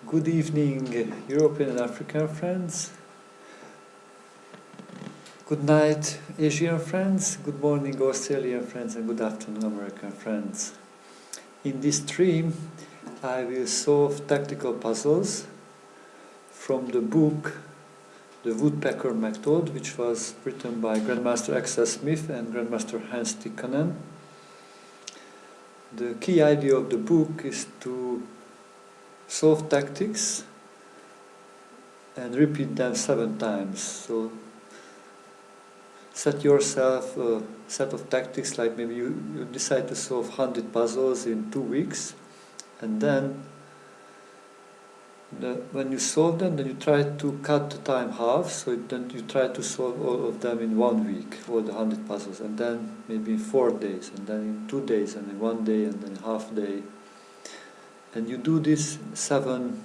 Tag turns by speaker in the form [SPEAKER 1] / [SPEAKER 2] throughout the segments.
[SPEAKER 1] Good evening, European and African friends. Good night, Asian friends. Good morning, Australian friends, and good afternoon, American friends. In this stream, I will solve tactical puzzles from the book The Woodpecker Method, which was written by Grandmaster Axel Smith and Grandmaster Hans Tikkanen. The key idea of the book is to solve tactics and repeat them 7 times. So set yourself a set of tactics, like maybe you decide to solve 100 puzzles in 2 weeks, and then when you solve them, then you try to cut the time half, so then you try to solve all of them in 1 week, all the 100 puzzles, and then maybe in 4 days, and then in 2 days, and in 1 day, and then half day. And you do this seven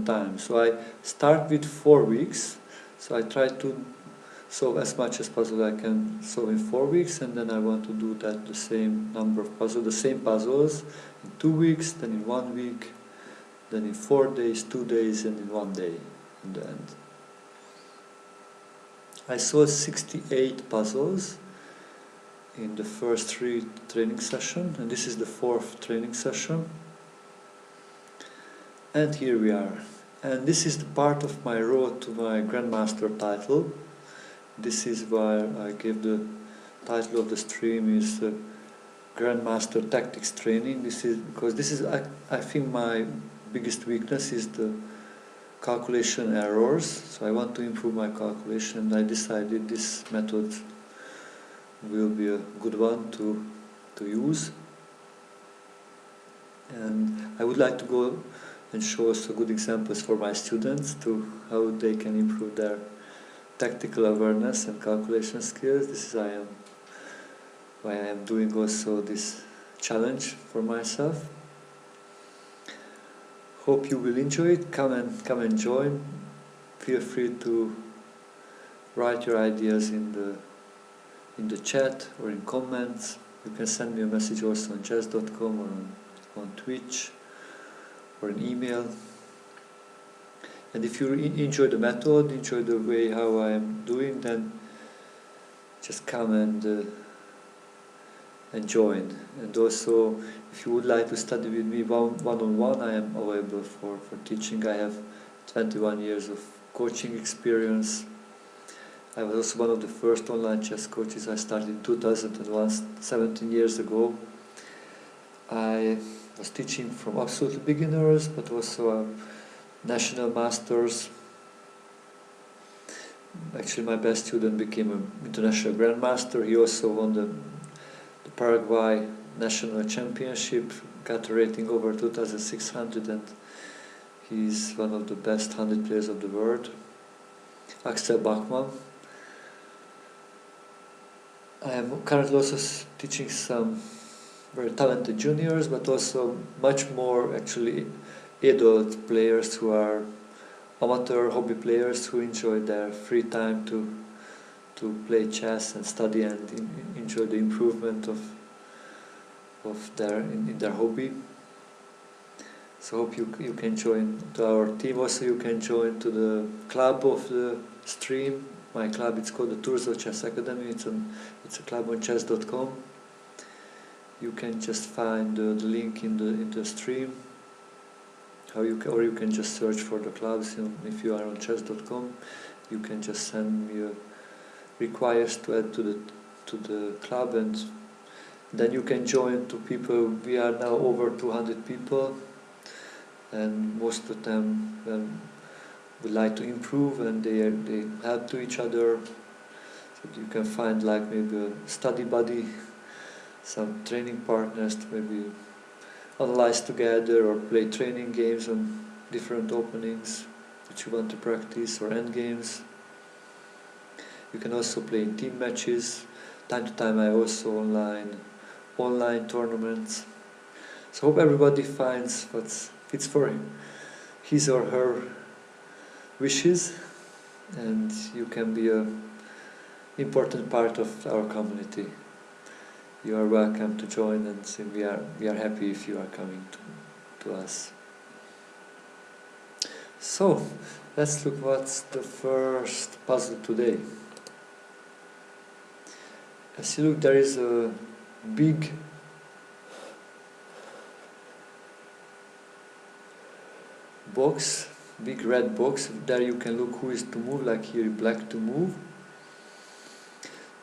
[SPEAKER 1] times. So I start with 4 weeks, so I try to solve as much as possible I can solve in 4 weeks, and then I want to do that the same number of puzzles, the same puzzles in 2 weeks, then in 1 week, then in 4 days, 2 days, and in 1 day in the end. I solved 68 puzzles in the first 3 training sessions, and this is the 4th training session. And here we are. And this is the part of my road to my Grandmaster title. This is why I gave the title of the stream is Grandmaster Tactics Training. This is because this is I think my biggest weakness is the calculation errors. So I want to improve my calculation, and I decided this method will be a good one to use. And I would like to go and show us good examples for my students to how they can improve their tactical awareness and calculation skills. This is why I am doing also this challenge for myself. Hope you will enjoy it. Come and join. Feel free to write your ideas in the chat or in comments. You can send me a message also on chess.com or on Twitch or an email. And if you enjoy the method, enjoy the way how I am doing, then just come and join. And also, if you would like to study with me one-on-one, I am available for teaching. I have 21 years of coaching experience. I was also one of the first online chess coaches. I started in 2001, 17 years ago. I was teaching from absolute beginners, but also national masters. Actually, my best student became an international grandmaster. He also won the Paraguay national championship, got a rating over 2,600, and he's one of the best 100 players of the world. Axel Bachmann. I am currently also teaching some very talented juniors, but also much more actually adult players who are amateur hobby players who enjoy their free time to play chess and study and enjoy the improvement of their hobby. So hope you can join to our team. Also you can join to the club of the stream. My club, it's called the Turzo Chess Academy. It's a club on chess.com. You can just find the link in the stream. Or you can just search for the clubs. If you are on chess.com, you can just send me a request to add to the club, and then you can join to people. We are now over 200 people, and most of them would like to improve, and they help to each other. So you can find like maybe a study buddy, some training partners to maybe analyze together or play training games on different openings which you want to practice, or end games. You can also play in team matches. Time to time I also online tournaments. So hope everybody finds what fits for his or her wishes, and you can be an important part of our community. You are welcome to join, and we are happy if you are coming to us. So, let's look what's the first puzzle today. As you look, there is a big box, big red box. There you can look who is to move, like here black to move.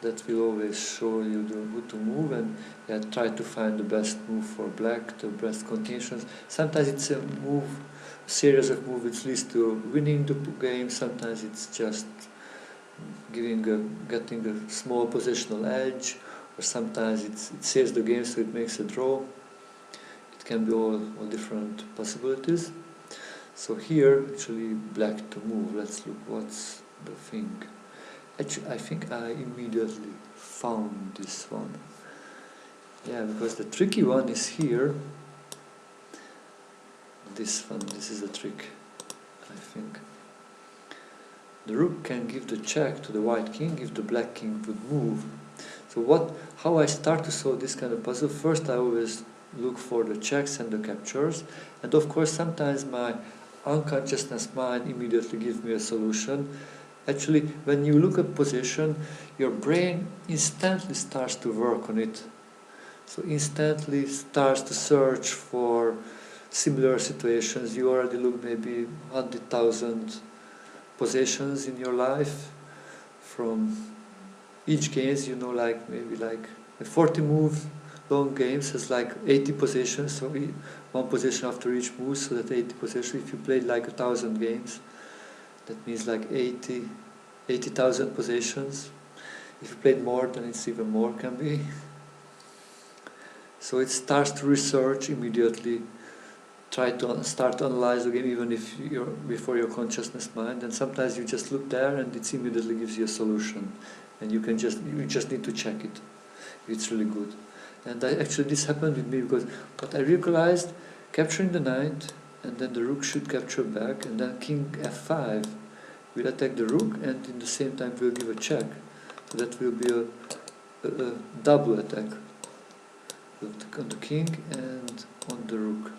[SPEAKER 1] That will always show you who to move, and try to find the best move for black, the best continuations. Sometimes it's a series of moves which leads to winning the game. Sometimes it's just getting a small positional edge, or sometimes it saves the game so it makes a draw. It can be all different possibilities. So here, actually, black to move. Let's look what's the thing. Actually, I think I immediately found this one. Yeah, because the tricky one is here. This one, this is the trick, I think. The rook can give the check to the white king if the black king would move. So how I start to solve this kind of puzzle, first I always look for the checks and the captures, and of course sometimes my unconsciousness mind immediately gives me a solution. Actually, when you look at position, your brain instantly starts to work on it. So instantly starts to search for similar situations. You already look maybe 100,000 positions in your life. From each games, like maybe like a 40 move long games has like 80 positions, so one position after each move, so that 80 positions. If you played like 1,000 games, that means like 80,000 positions. If you played more, then it's even more can be. So it starts to research immediately, try to start to analyze the game even if you're before your consciousness mind, and sometimes you just look there and it immediately gives you a solution, and you just need to check it. It's really good. And actually this happened with me because what I realized, capturing the knight, and then the rook should capture back, and then king f5 will attack the rook, and in the same time will give a check. So that will be a double attack on the king and on the rook.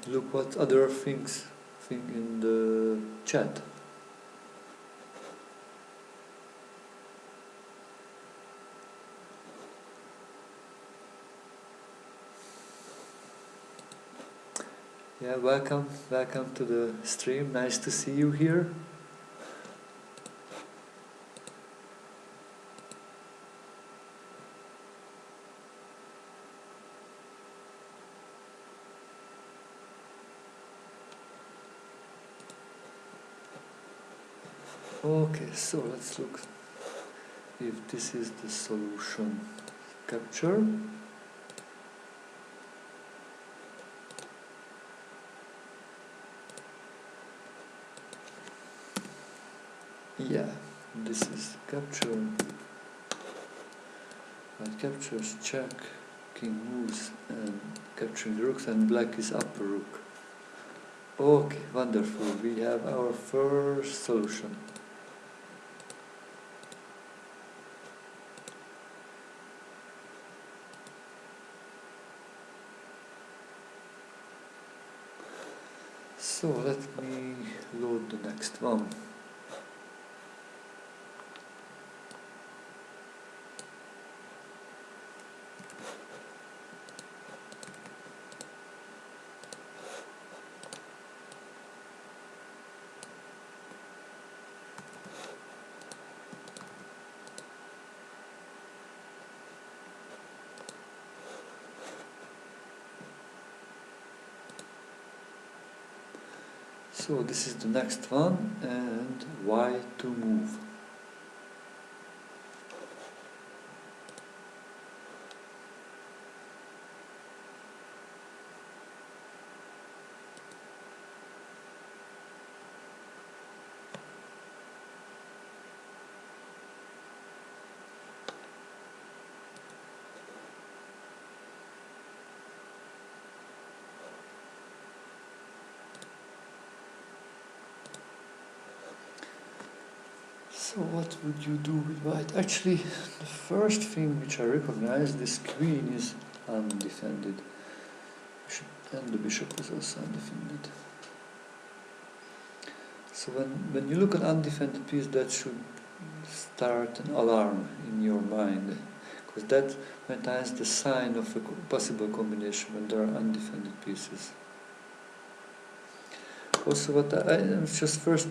[SPEAKER 1] Look what other things in the chat. Yeah, welcome to the stream. Nice to see you here. Okay, so let's look if this is the solution. Capture. Yeah, this is capture. White captures, check, king moves, and capturing the rooks, and black is upper rook. Okay, wonderful. We have our first solution. So let me load the next one. So this is the next one, and why to move. So what would you do with white? Actually, the first thing which I recognize, this queen is undefended. And the bishop is also undefended. So when you look at undefended piece, that should start an alarm in your mind, because that many times the sign of a possible combination when there are undefended pieces. Also, what I just first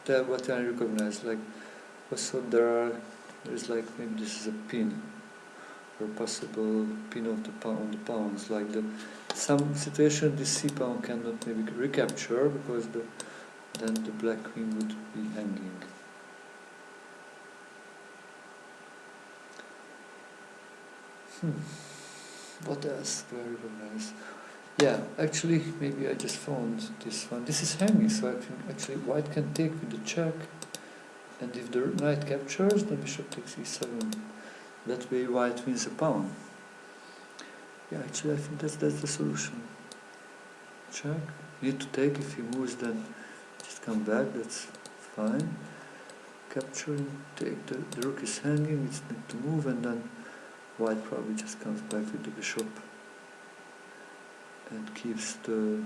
[SPEAKER 1] what I recognize, like also there is like maybe this is a pin or possible pin of the pawn on the pawns, like some situation this c pawn cannot maybe recapture because then the black queen would be hanging. What else do I recognize? Yeah, actually, maybe I just found this one. This is hanging, so I think actually white can take with the check, and if the knight captures, the bishop takes e7. That way white wins a pawn. Yeah, actually I think that's the solution. Check. You need to take. If he moves, then just come back, that's fine. Capturing, take, the rook is hanging, it's need to move, and then white probably just comes back with the bishop and keeps the...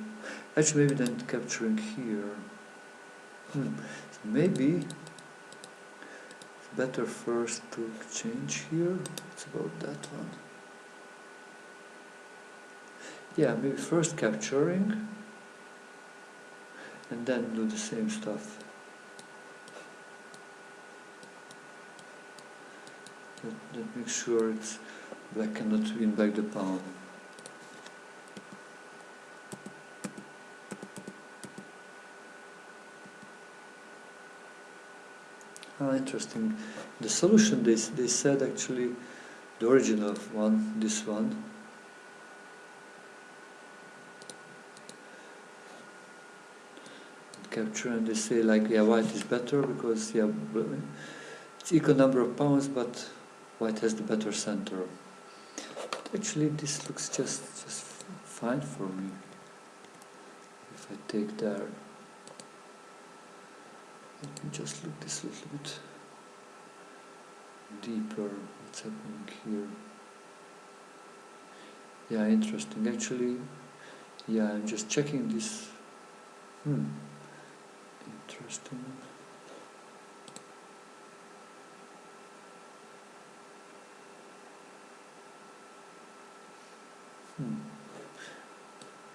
[SPEAKER 1] Actually, maybe then capturing here. So maybe it's better first to change here. It's about that one. Yeah, maybe first capturing and then do the same stuff. That makes sure it's black cannot win back the pawn. Interesting. The solution, they said actually, the origin of this one. Capture, and they say like, yeah, white is better because, yeah, it's equal number of pawns, but white has the better center. Actually, this looks just fine for me. If I take there, let me just look this a little bit deeper. What's happening here? Yeah, interesting. Actually, yeah, I'm just checking this. Interesting.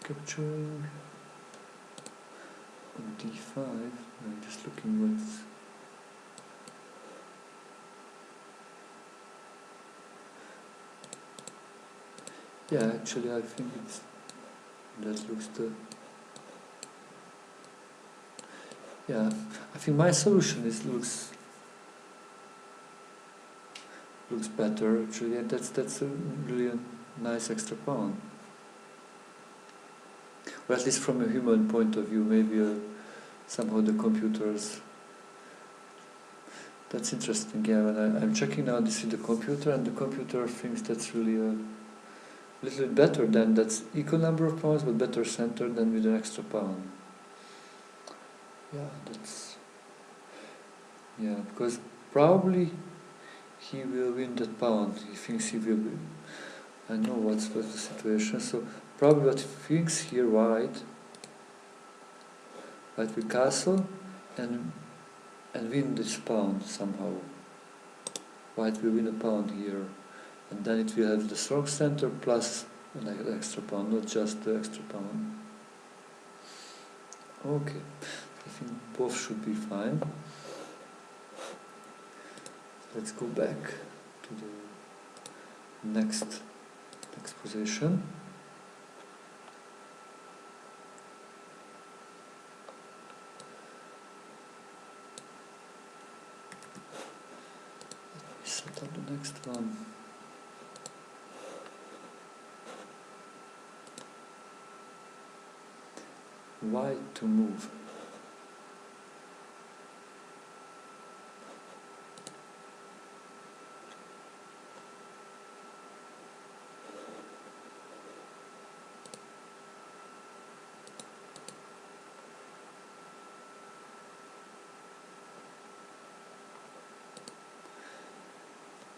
[SPEAKER 1] Capturing on d5. I'm just looking what's... Yeah, actually I think that looks the... Yeah, I think my solution looks better actually, and that's a really nice extra pawn. Or at least from a human point of view, maybe somehow the computers... That's interesting, yeah, when I'm checking now this in the computer, and the computer thinks that's really a little bit better than that's equal number of pawns, but better center than with an extra pawn. Yeah, that's... Yeah, because probably he will win that pawn. He thinks he will win. I know what's the situation, so probably what he thinks here, white will castle and win this pawn somehow. White will win a pawn here, and then it will have the strong center plus an extra pawn, not just the extra pawn. Okay, I think both should be fine. Let's go back to the next position. Let me set up the next one. White to move.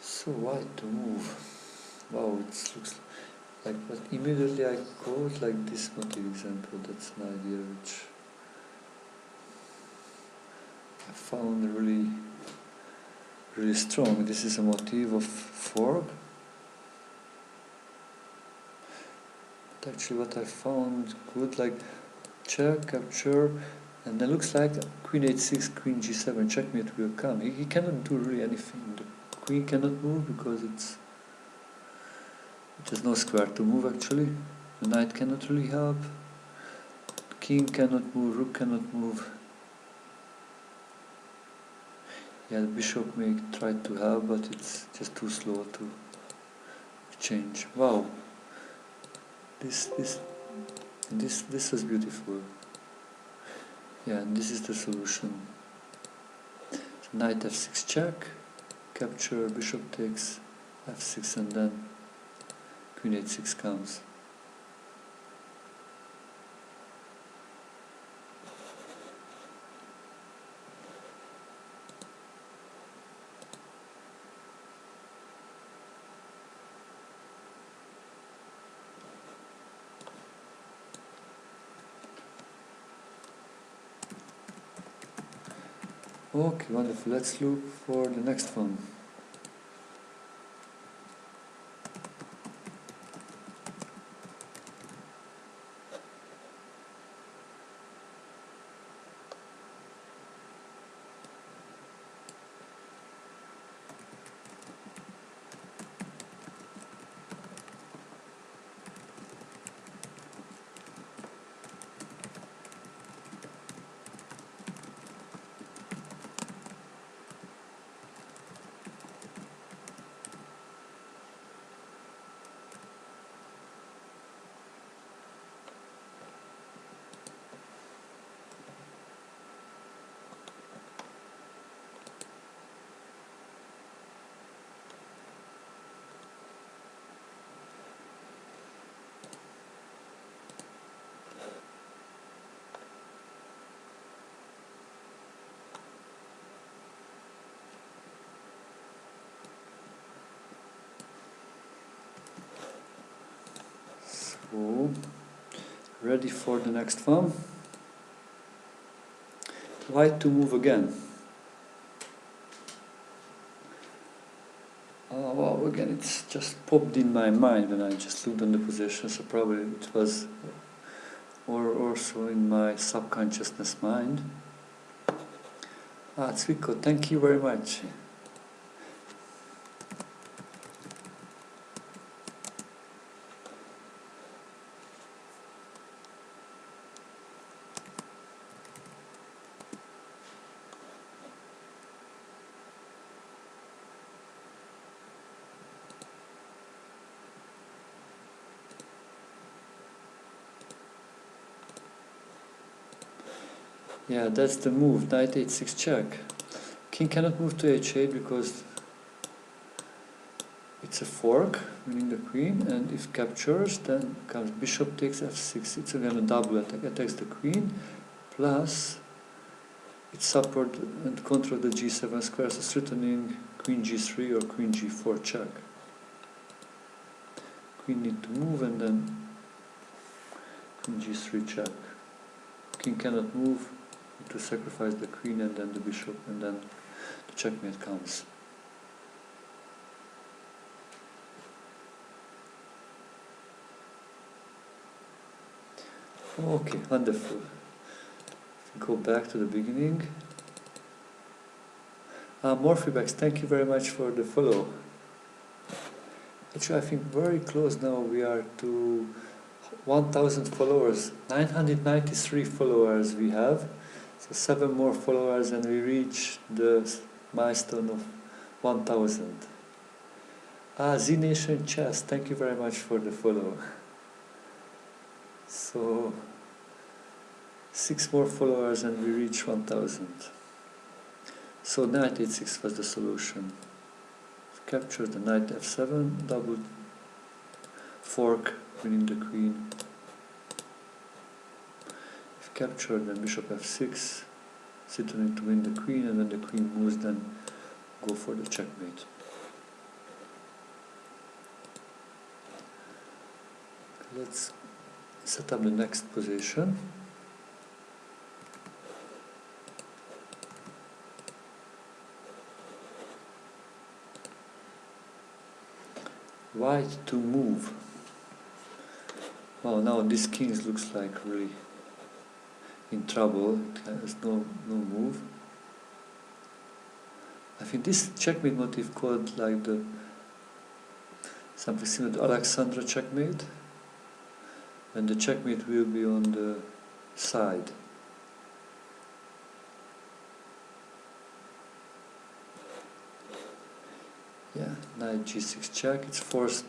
[SPEAKER 1] So white to move. Wow, it looks... Like, but immediately I called like this motif example. That's an idea which I found really strong. This is a motif of fork. But actually, what I found good, like check, capture, and then looks like queen h6, queen g7, checkmate will come. He cannot do really anything. The queen cannot move because there's no square to move actually. The knight cannot really help. King cannot move, rook cannot move. Yeah, the bishop may try to help, but it's just too slow to change. Wow, this was beautiful. Yeah, and this is the solution. So knight f6 check, capture, bishop takes f6, and then queen h6 comes. Okay, wonderful. Let's look for the next one. So, ready for the next one. White to move again. Oh wow, again it's just popped in my mind when I just looked on the position, so probably it was or also in my subconsciousness mind. Cviko, thank you very much. Yeah, that's the move, knight h6 check. King cannot move to h8 because it's a fork, winning the queen, and if captures, then comes bishop takes f6. It's again a double attack, attacks the queen, plus it support and control the g7 square, so threatening queen g3 or queen g4 check. Queen need to move, and then queen g3 check. King cannot move, need to sacrifice the queen and then the bishop, and then the checkmate comes. Okay, wonderful. Go back to the beginning. More feedbacks, thank you very much for the follow. Actually, I think very close now we are to 1000 followers, 993 followers we have. So 7 more followers and we reach the milestone of 1000. Z Nation Chess, thank you very much for the follow. So 6 more followers and we reach 1000. So knight h6 was the solution. Capture the knight f7, double fork, winning the queen. If captured, then bishop f6, threatening to win the queen, and when the queen moves, then go for the checkmate. let's set up the next position. White to move. Well, now this king looks like really in trouble. It has no move. I think this checkmate motif called like the something similar to Alexandra checkmate, and the checkmate will be on the side. Yeah, knight g6 check. It's forced.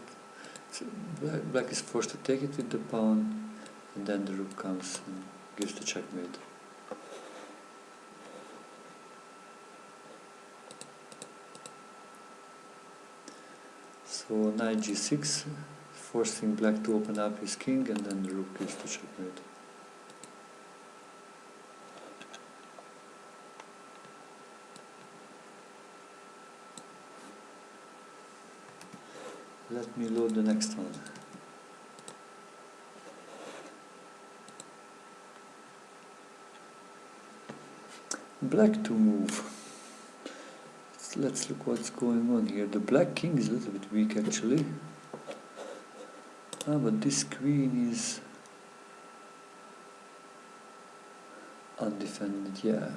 [SPEAKER 1] Black is forced to take it with the pawn, and then the rook comes and gives the checkmate. So knight g6, forcing black to open up his king, and then the rook gives the checkmate. Let me load the next one. Black to move. Let's look what's going on here. The black king is a little bit weak actually. But this queen is undefended, yeah.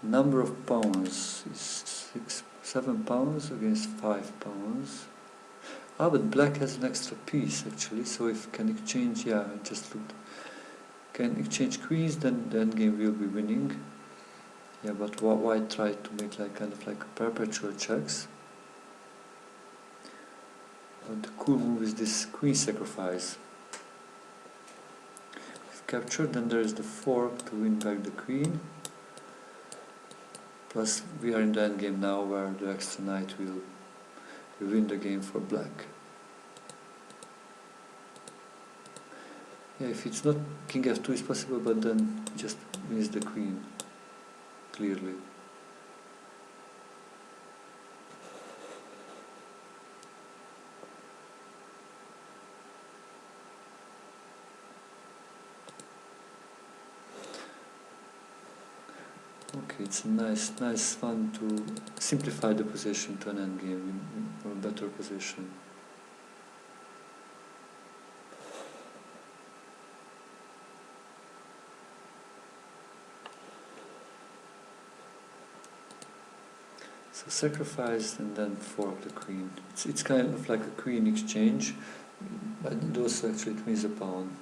[SPEAKER 1] Number of pawns is 7 pawns against 5 pawns. But black has an extra piece actually, so if can exchange, yeah, I just looked. Can exchange queens, then the endgame will be winning. Yeah, but white tried to make like kind of like a perpetual checks. But the cool move is this queen sacrifice. If captured, then there is the fork to win back the queen. Plus, we are in the endgame now, where the extra knight will win the game for black. Yeah, if it's not king f2 is possible, but then just wins the queen, clearly. Okay, it's a nice fun to simplify the position to an endgame for a better position. So sacrifice and then fork the queen. It's kind of like a queen exchange, but it also actually wins a pawn.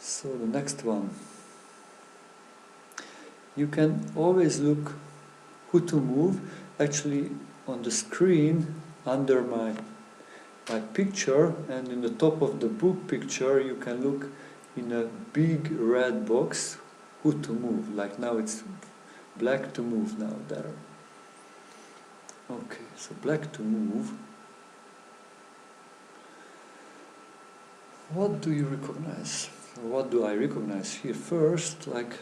[SPEAKER 1] So the next one. You can always look who to move. Actually, on the screen under my picture, and in the top of the book picture, you can look in a big red box who to move. Like now it's black to move now there. Okay, so black to move. What do you recognize? What do I recognize here? First, like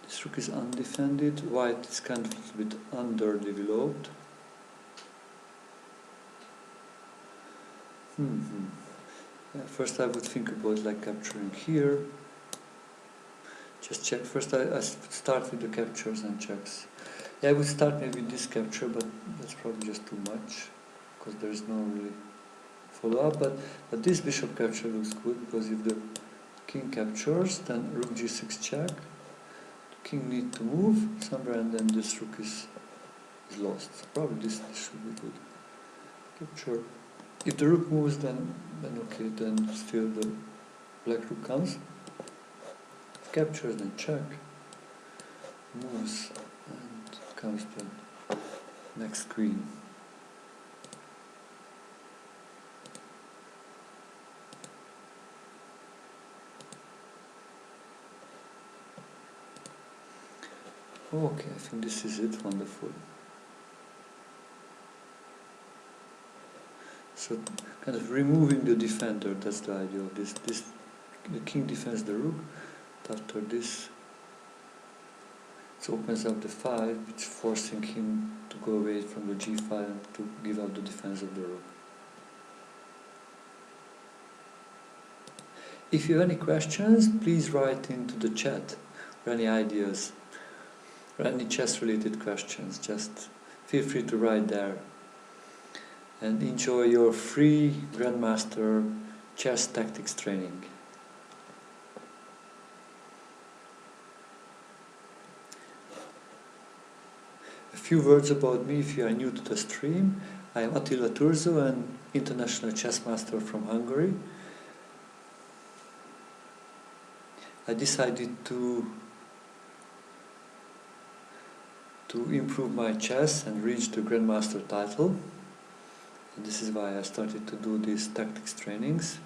[SPEAKER 1] this rook is undefended, white is kind of a little bit underdeveloped. Yeah, first I would think about like capturing here. Just check. First I start with the captures and checks. Yeah, I would start maybe with this capture, but that's probably just too much, because there is no really follow-up. But this bishop capture looks good, because if the king captures, then rook g6 check. The king needs to move somewhere, and then this rook is lost. So probably this should be good. Capture. If the rook moves, then okay, then still the black rook comes. Captures, then check. Moves, and comes the next queen. Okay, I think this is it. Wonderful. So, kind of removing the defender, that's the idea of this. The king defends the rook. After this, it opens up the file, which forcing him to go away from the g file and to give up the defense of the rook. If you have any questions, please write into the chat, or any ideas, or any chess-related questions. Just feel free to write there. And enjoy your free Grandmaster chess tactics training. A few words about me if you are new to the stream. I am Attila Turzo, an international chess master from Hungary. I decided to improve my chess and reach the Grandmaster title. And this is why I started to do these tactics trainings.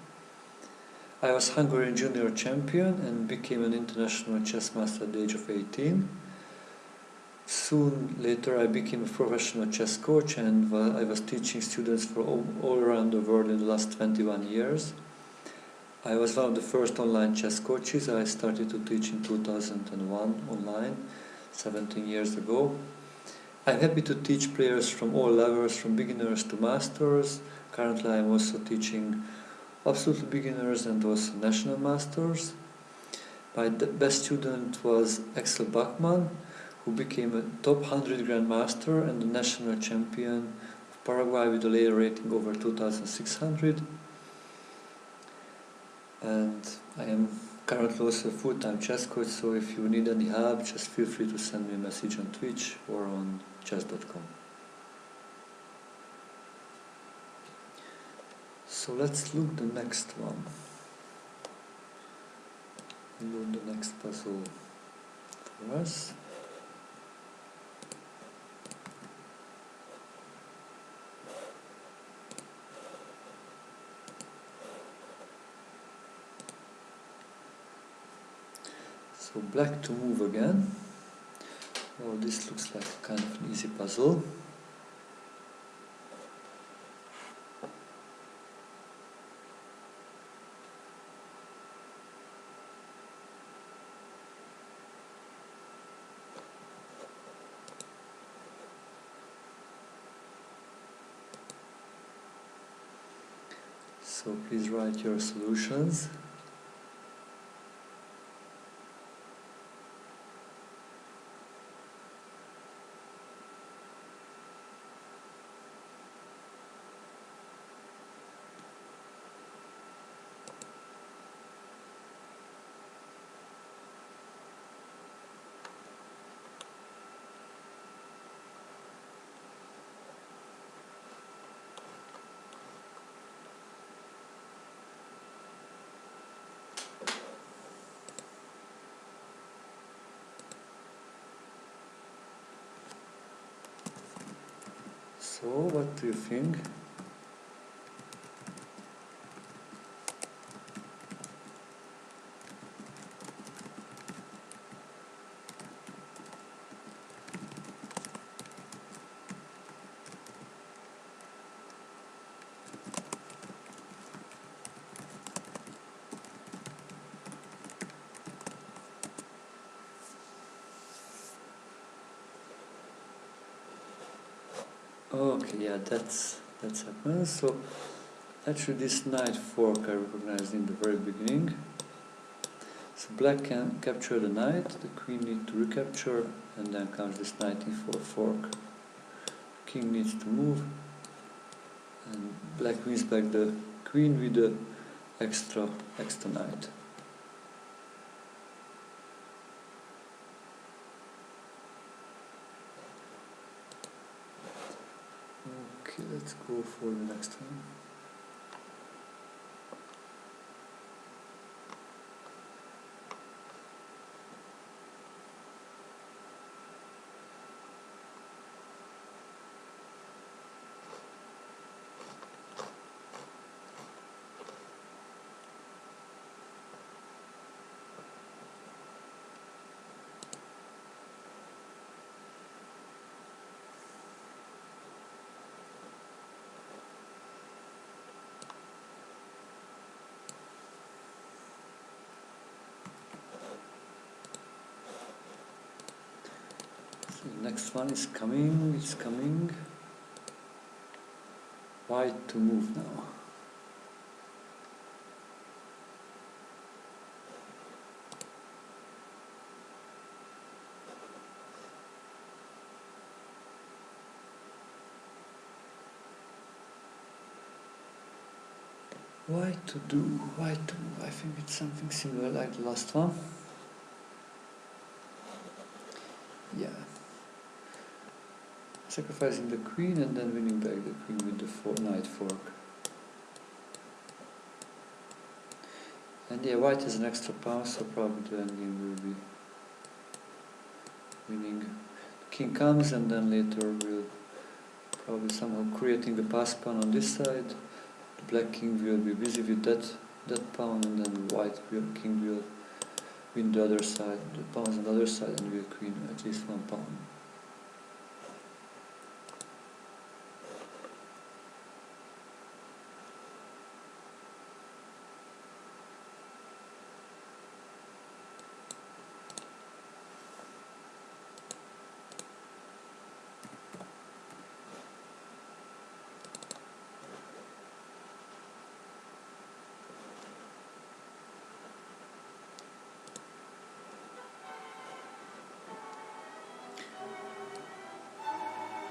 [SPEAKER 1] I was Hungarian junior champion and became an international chess master at the age of 18. Soon later I became a professional chess coach, and I was teaching students from all around the world in the last 21 years. I was one of the first online chess coaches. I started to teach in 2001 online, 17 years ago. I'm happy to teach players from all levels, from beginners to masters. Currently I'm also teaching absolute beginners and also national masters. My best student was Axel Bachmann, who became a top 100 grandmaster and the national champion of Paraguay with a layer rating over 2,600. And I am currently also a full-time chess coach, so if you need any help, just feel free to send me a message on Twitch or on chess.com. So let's look the next one. Load the next puzzle for us. So black to move again. Oh, this looks like kind of an easy puzzle. So please write your solutions. So what do you think? Okay, yeah, that's happened. So actually this knight fork I recognized in the very beginning. So black can capture the knight, the queen needs to recapture, and then comes this knight e4 fork. King needs to move, and black wins back the queen with the extra knight. Okay, let's go for the next one. Next one is coming, it's coming. White to move now. White to do, white to move. I think it's something similar like the last one. Yeah. Sacrificing the queen and then winning back the queen with the knight fork. And yeah, white has an extra pawn, so probably the endgame will be winning. The king comes and then later we'll probably somehow creating the pass pawn on this side. The black king will be busy with that pawn, and then the white king will win the other side, the pawns on the other side, and will queen at least one pawn.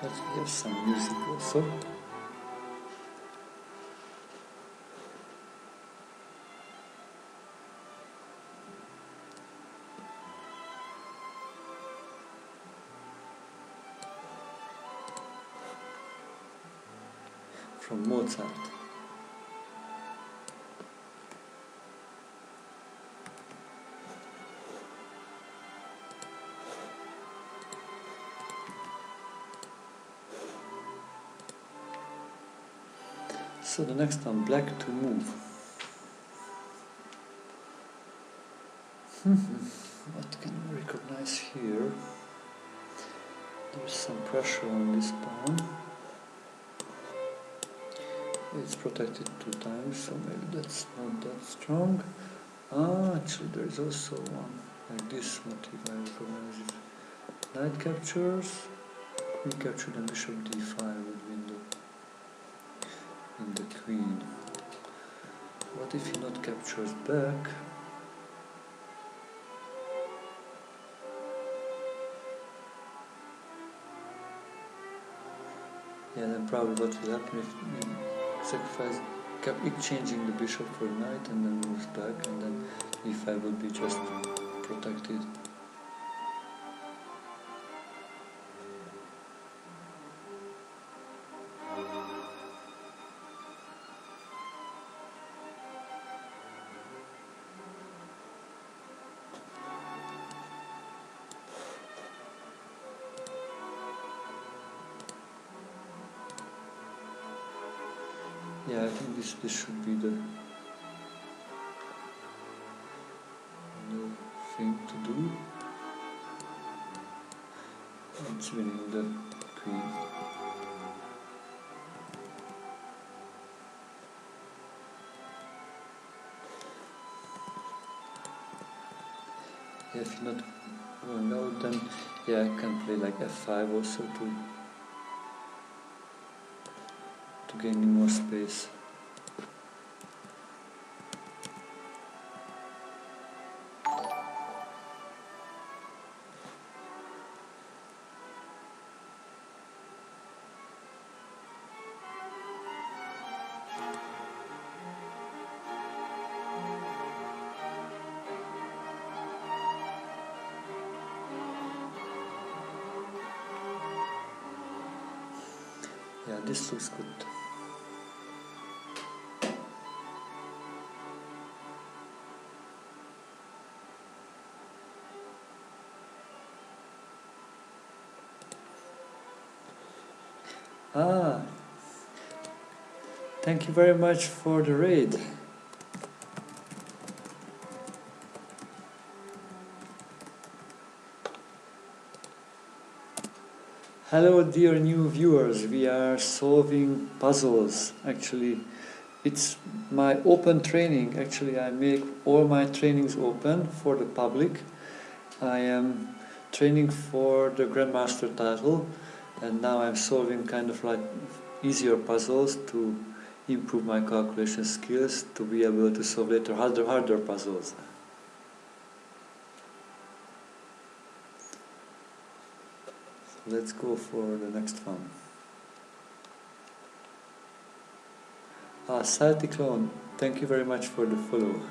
[SPEAKER 1] But we have some music also. From Mozart. So the next one, black to move. What can we recognize here? There's some pressure on this pawn. It's protected 2 times, so maybe that's not that strong. Actually there is also one like this motif, I recognize it. Knight captures, queen captured, and bishop d5 would win the queen. What if he not captures back? Yeah, then probably what will happen if we sacrifice, kept exchanging the bishop for knight and then moves back, and then e5 will be just protected. Yeah, I think this should be the thing to do. It's winning the queen. Yeah, if you're not going out, then yeah, I can play like f5 also to gain more space. Yeah, this looks good. Thank you very much for the raid. Hello dear new viewers, we are solving puzzles. Actually, it's my open training. Actually, I make all my trainings open for the public. I am training for the Grandmaster title, and now I'm solving kind of like easier puzzles to improve my calculation skills to be able to solve later harder puzzles. So let's go for the next one. Cyclone, thank you very much for the follow.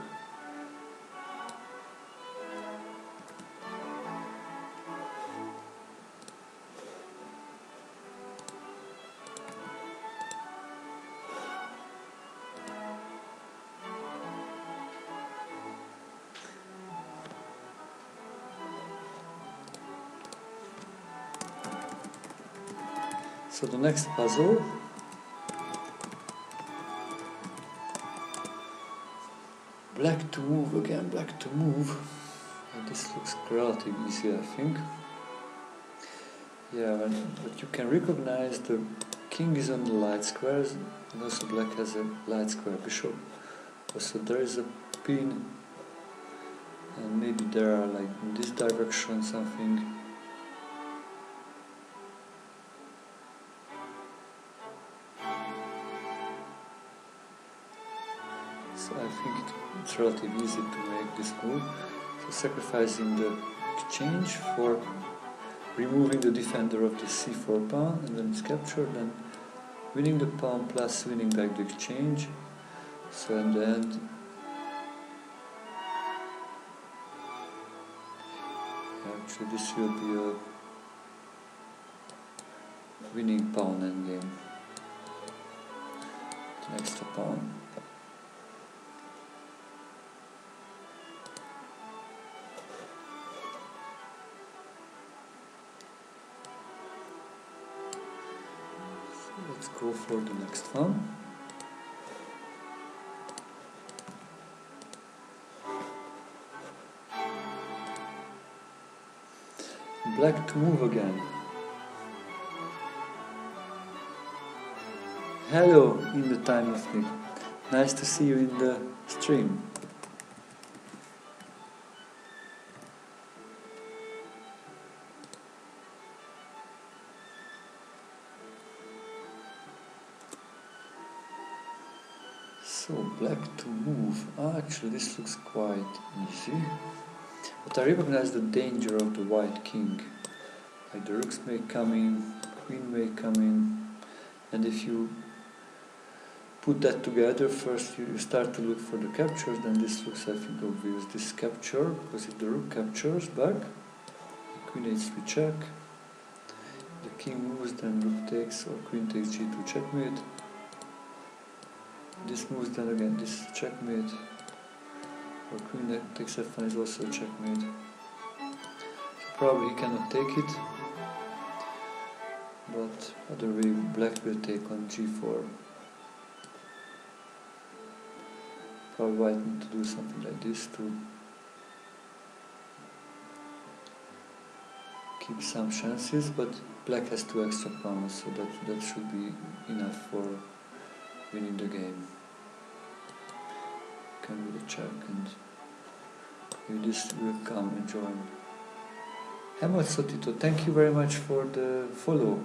[SPEAKER 1] So the next puzzle, black to move again, black to move. And this looks relatively easy, I think. Yeah, but you can recognize the king is on the light squares, and also black has a light square bishop. Also there is a pin, and maybe there are like in this direction something. So I think it's relatively easy to make this move. So sacrificing the exchange for removing the defender of the c4 pawn, and then it's captured, and winning the pawn plus winning back the exchange. So in the end, actually this will be a winning pawn endgame. The extra pawn. Let's go for the next one. Black to move again. Hello, in the time of me. Nice to see you in the stream. So black to move. Actually, this looks quite easy. But I recognize the danger of the white king. Like the rooks may come in, queen may come in, and if you put that together, first you start to look for the captures, then this looks, I think, obvious. This capture, because if the rook captures back, queen h3 check, the king moves, then rook takes, or queen takes g2 checkmate. This moves, then again this checkmate, or queen takes f1 is also a checkmate. Probably he cannot take it, but other way black will take on g4. Probably white need to do something like this to keep some chances, but black has 2 extra pawns, so that should be enough for winning the game. Can do the check, and maybe this will come and join. Master Attila, thank you very much for the follow.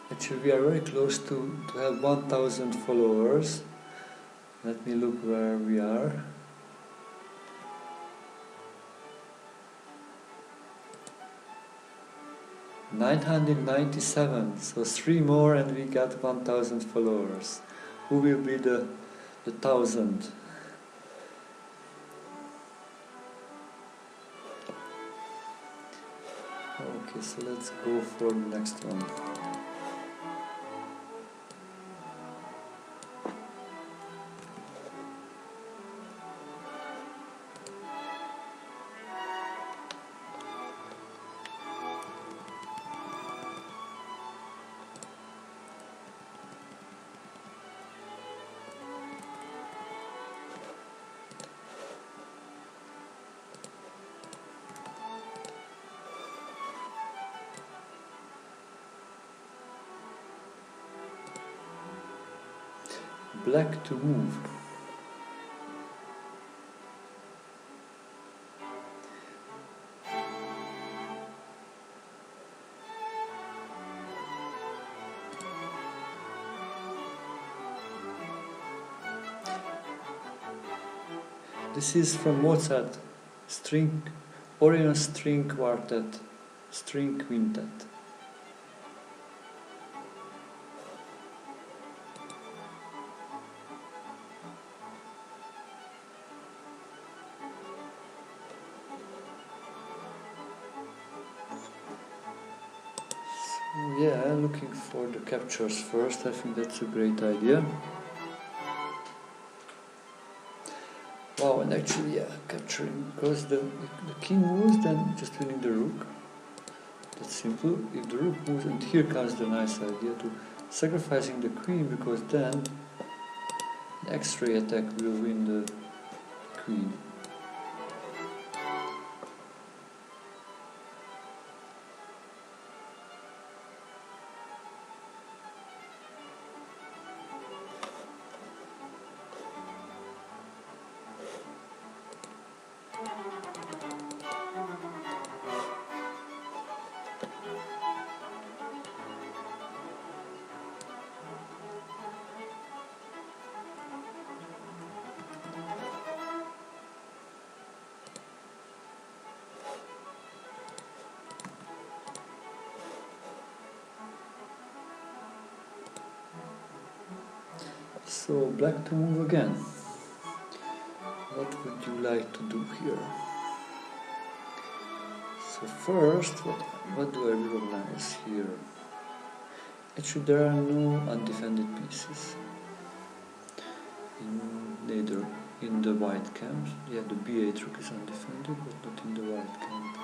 [SPEAKER 1] Actually, we are very close to have 1,000 followers. Let me look where we are. $997, so 3 more and we got 1,000 followers. Who will be the 1,000? Okay, so let's go for the next one. black to move. This is from Mozart, Orion String Quartet, String Quintet. So yeah, looking for the captures first, I think that's a great idea. Wow, and actually, yeah, capturing, because the king moves, then just winning the rook. That's simple. If the rook moves, and here comes the nice idea to sacrificing the queen, because then the X-ray attack will win the queen. So black to move again. What would you like to do here? So first, what do I recognize here? Actually, there are no undefended pieces. Neither in the white camp. Yeah, the b8 rook is undefended, but not in the white camp.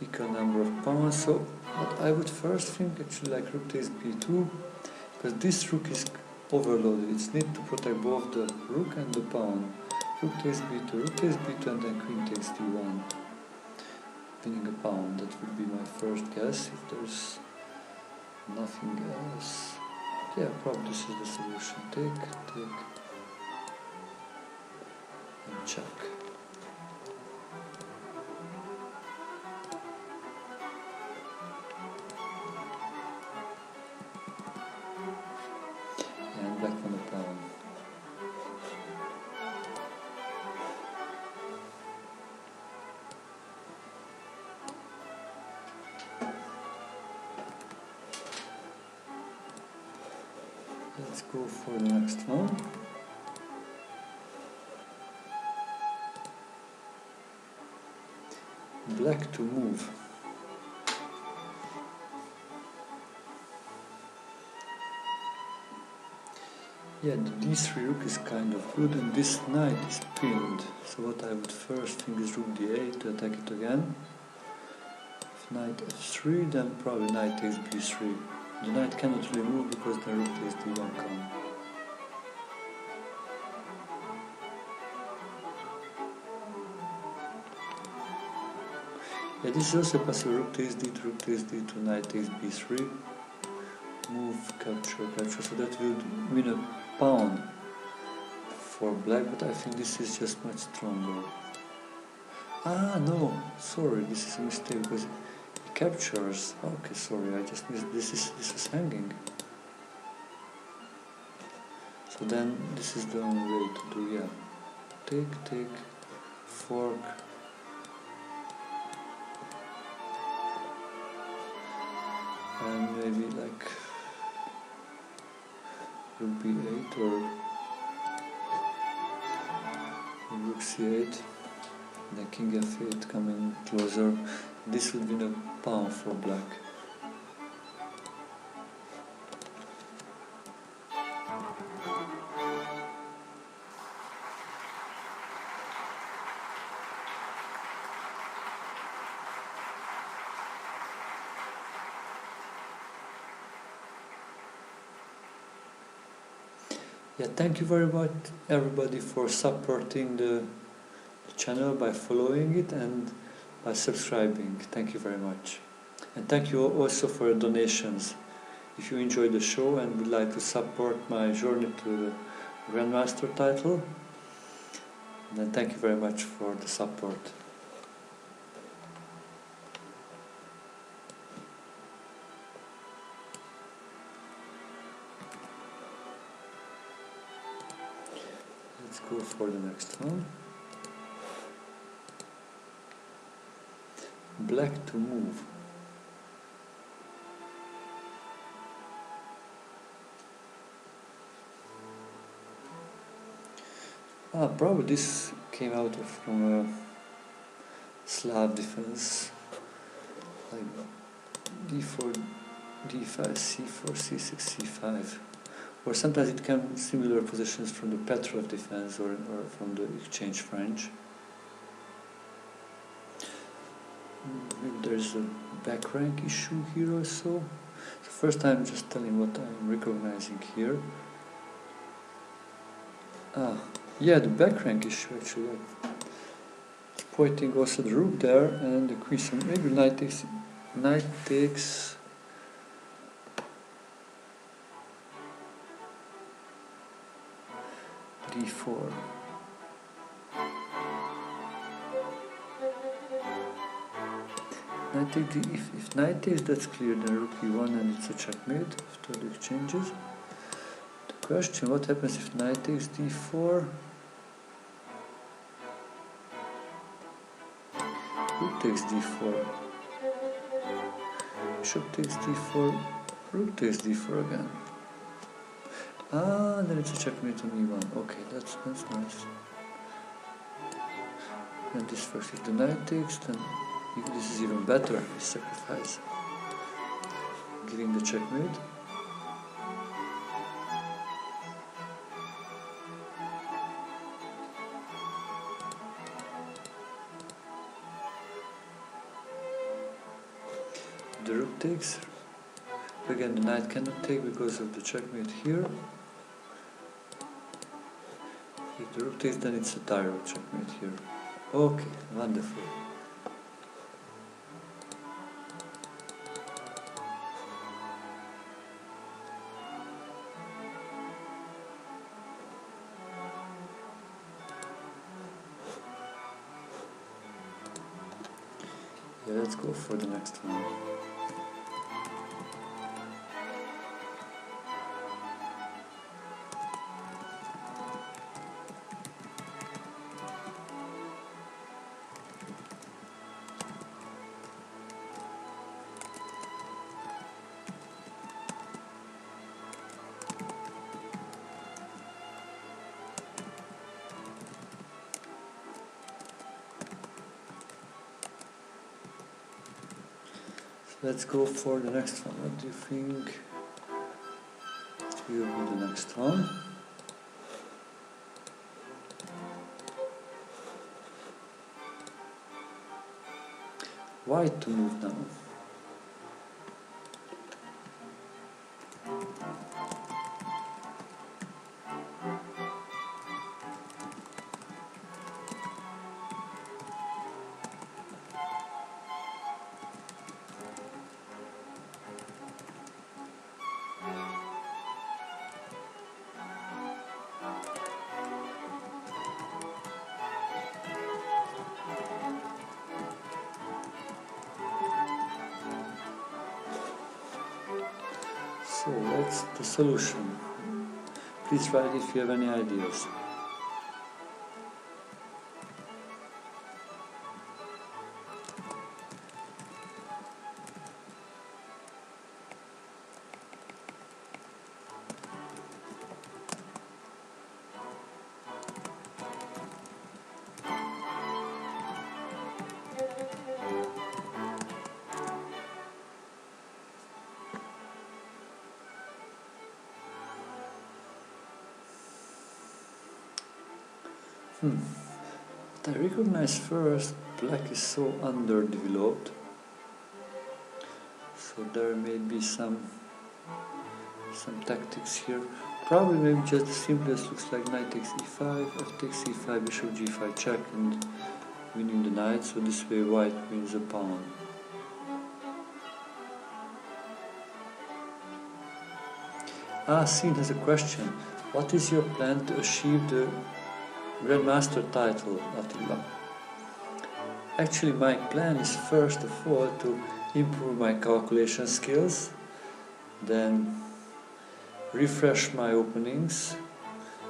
[SPEAKER 1] Equal number of pawns. So what I would first think, actually, like rook takes b2, because this rook is overloaded. It's need to protect both the rook and the pawn. Rook takes b2, and then queen takes d1. Winning a pawn. That would be my first guess. If there's nothing else, yeah, probably this is the solution. Take, and check. Black on the pawn. Let's go for the next one. Black to move. Yeah, the d3 rook is kind of good, and this knight is pinned. So what I would first think is rook d8 to attack it again. If knight f3, then probably knight takes b3. The knight cannot really move because the rook takes d1 come. Yeah, this is also possible. Rook takes d2, knight takes b3. Move, capture, so that will win a pawn for black, but I think this is just much stronger. Ah, no, sorry, this is a mistake, because it captures. Okay, sorry, I just missed, this is hanging. So then, this is the only way to do, yeah. Take, fork. And maybe like rook b8 or rook c8, then king f8 coming closer. This would win a pawn for black. Yeah, thank you very much everybody for supporting the channel by following it and by subscribing. Thank you very much. And thank you also for your donations. if you enjoyed the show and would like to support my journey to the Grandmaster title, then thank you very much for the support. Let's go for the next one. Black to move. Probably this came out from a Slav defense, like d4, d5, c4, c6, c5. Or sometimes it can similar positions from the Petrov defense or from the exchange French. Maybe there's a back rank issue here or so. So first I'm just telling what I'm recognizing here. Yeah, the back rank issue actually. It's pointing also the rook there and the queen. So maybe knight takes d4. Knight takes if knight takes, that's clear, then rook e1 and it's a checkmate after the exchanges. The question, what happens if knight takes d4? Rook takes d4. Bishop takes d4. Rook takes d4 again. Then it's a checkmate on e1. Okay, that's nice. And this first, if the knight takes, then this is even better, this sacrifice. Giving the checkmate. The rook takes. Again, the knight cannot take because of the checkmate here. If the rook takes, then it's a direct checkmate here. Okay, wonderful. Yeah, let's go for the next one. Let's go for the next one. What do you think will be the next one? White to move now. So what's the solution? Please write if you have any ideas. But I recognize first black is so underdeveloped, so there may be some tactics here. Probably maybe just the simplest looks like knight takes e5, f takes e5, bishop g5 check and winning the knight, so this way white wins a pawn. Sin has a question. What is your plan to achieve the Grandmaster title, Attila? Actually, my plan is first of all to improve my calculation skills, then refresh my openings,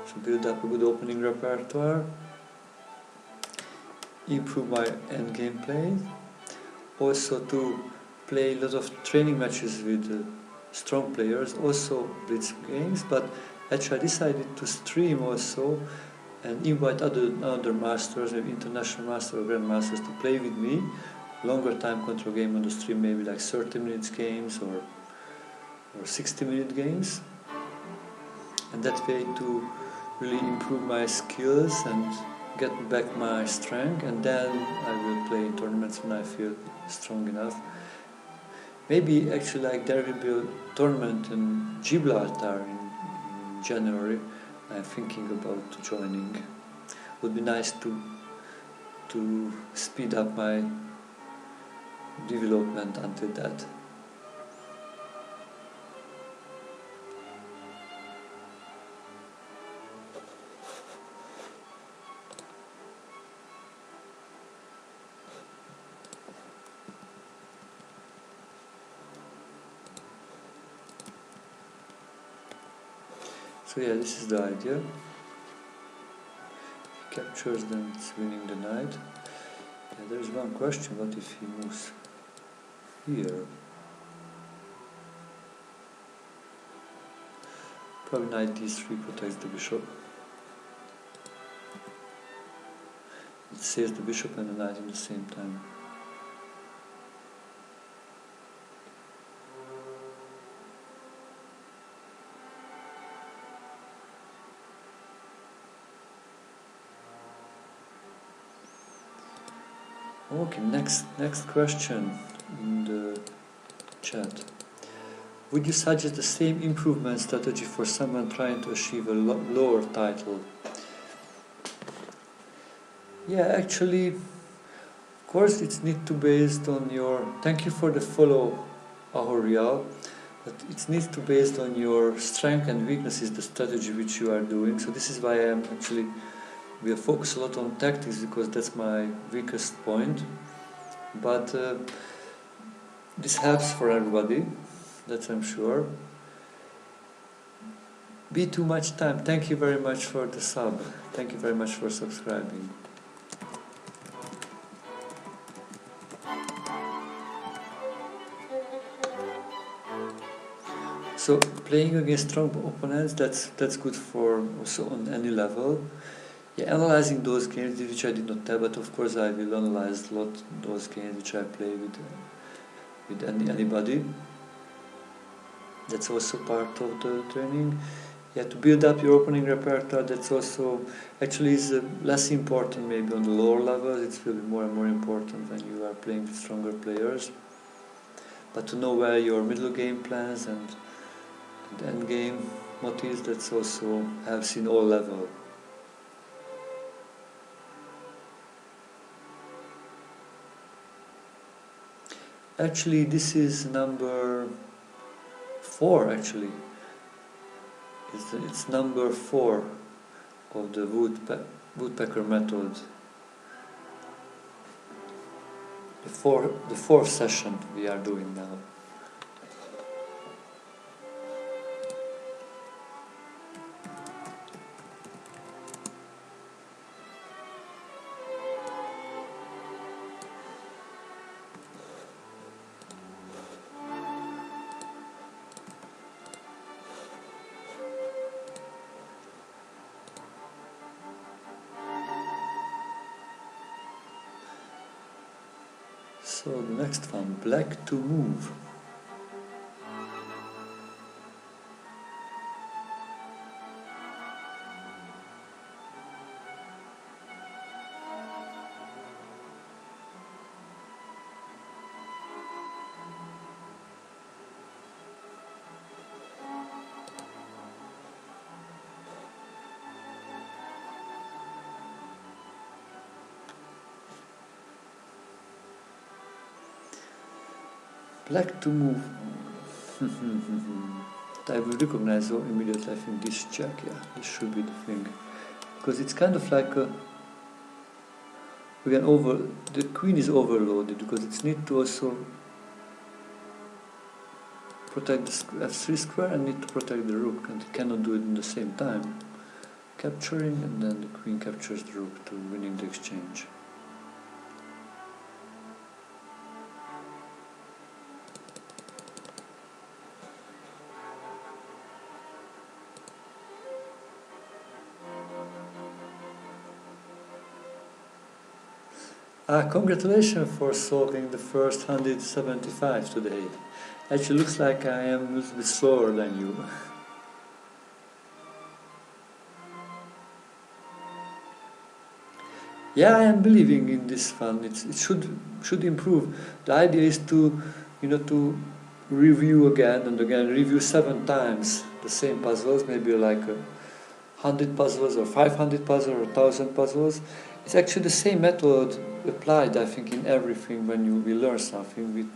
[SPEAKER 1] so build up a good opening repertoire, improve my endgame play, also to play a lot of training matches with strong players, also blitz games, but actually I decided to stream also and invite other masters, maybe international masters or grandmasters to play with me, longer time control game on the stream, maybe like 30 minutes games or 60-minute games, and that way to really improve my skills and get back my strength, and then I will play in tournaments when I feel strong enough. Maybe actually like there will be a tournament in Gibraltar in January. I'm thinking about joining. Would be nice to speed up my development until that. So yeah, this is the idea. If he captures, then it's winning the knight. Yeah, there is one question: what if he moves here? Probably knight d3 protects the bishop. It saves the bishop and the knight at the same time. Okay, next question in the chat. Would you suggest the same improvement strategy for someone trying to achieve a lower title? Yeah, actually, of course, it's need to based on your. Thank you for the follow, Ahorial. But it needs to based on your strength and weaknesses, the strategy which you are doing. So this is why we focus a lot on tactics, because that's my weakest point. But this helps for everybody, that I'm sure. Be too much time. Thank you very much for the sub. Thank you very much for subscribing. So playing against strong opponents, that's good for also on any level. Yeah, analyzing those games which I did not tell, but of course I will analyze a lot those games which I play with anybody. That's also part of the training. Yeah, to build up your opening repertoire, that's also actually is less important maybe on the lower levels. It will be more and more important when you are playing with stronger players. But to know where your middle game plans and end game motifs, that's also helps in all levels. Actually, this is number 4. Actually, it's number 4 of the woodpecker method. The fourth session we are doing now. So the next one, black to move. Black to move. I will recognize immediately, I think, this check, yeah, this should be the thing. Because it's kind of like a, the queen is overloaded, because it's need to also protect the f3 square and need to protect the rook, and it cannot do it in the same time. Capturing, and then the queen captures the rook to winning the exchange. Congratulations for solving the first 175 today. Actually looks like I am a little bit slower than you. Yeah, I am believing in this fun. It should improve. The idea is to, to review again and again, review 7 times the same puzzles, maybe like 100 puzzles or 500 puzzles or 1000 puzzles. It's actually the same method applied, I think, in everything when we learn something.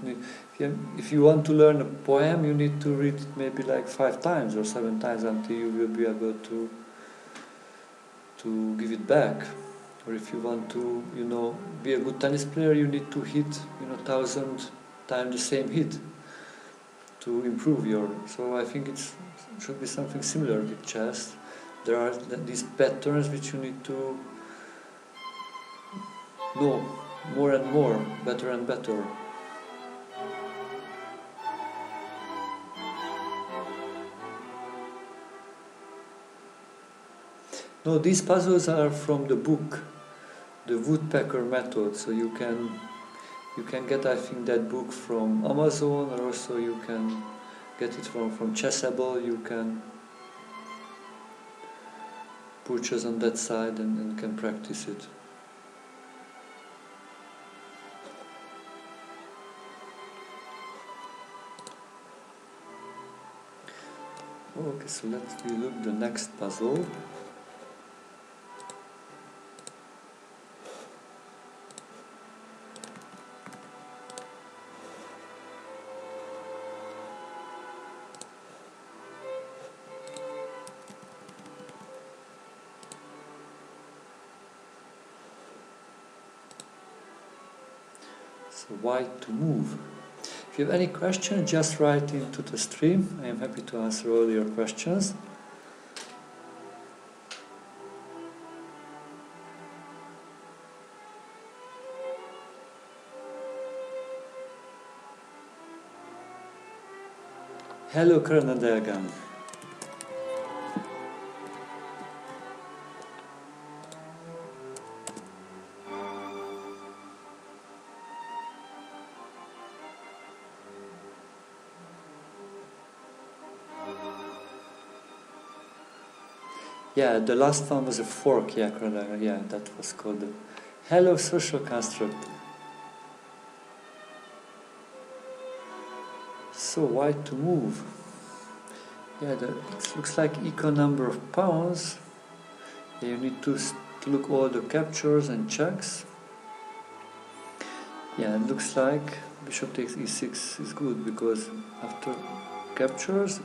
[SPEAKER 1] If you want to learn a poem, you need to read it maybe like 5 times or 7 times until you will be able to give it back. Or if you want to, be a good tennis player, you need to hit, 1000 times the same hit to improve your. So I think it should be something similar with chess. There are these patterns which you need to know more and more, better and better. No, these puzzles are from the book, the woodpecker method. So you can get, I think, that book from Amazon, or also you can get it from Chessable. You can purchase on that side and can practice it. Okay, so let's look the next puzzle. So white to move. If you have any questions, just write into the stream. I am happy to answer all your questions. Hello, Colonel Delgan. Yeah, the last one was a fork, yeah, yeah, that was called the Hello Social Construct. So white to move. Yeah, it looks like equal number of pawns. Yeah, you need to look all the captures and checks. Yeah, it looks like bishop takes e6 is good, because after captures,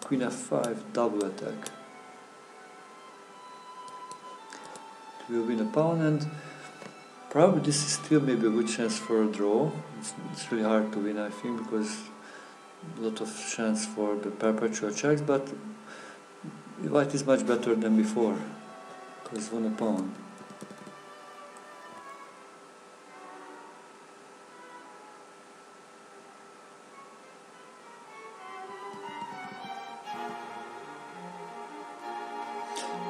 [SPEAKER 1] queen f5 double attack. It will win a pawn, and probably this is still maybe a good chance for a draw. It's really hard to win, I think, because a lot of chance for the perpetual checks, but white is much better than before, because won a pawn.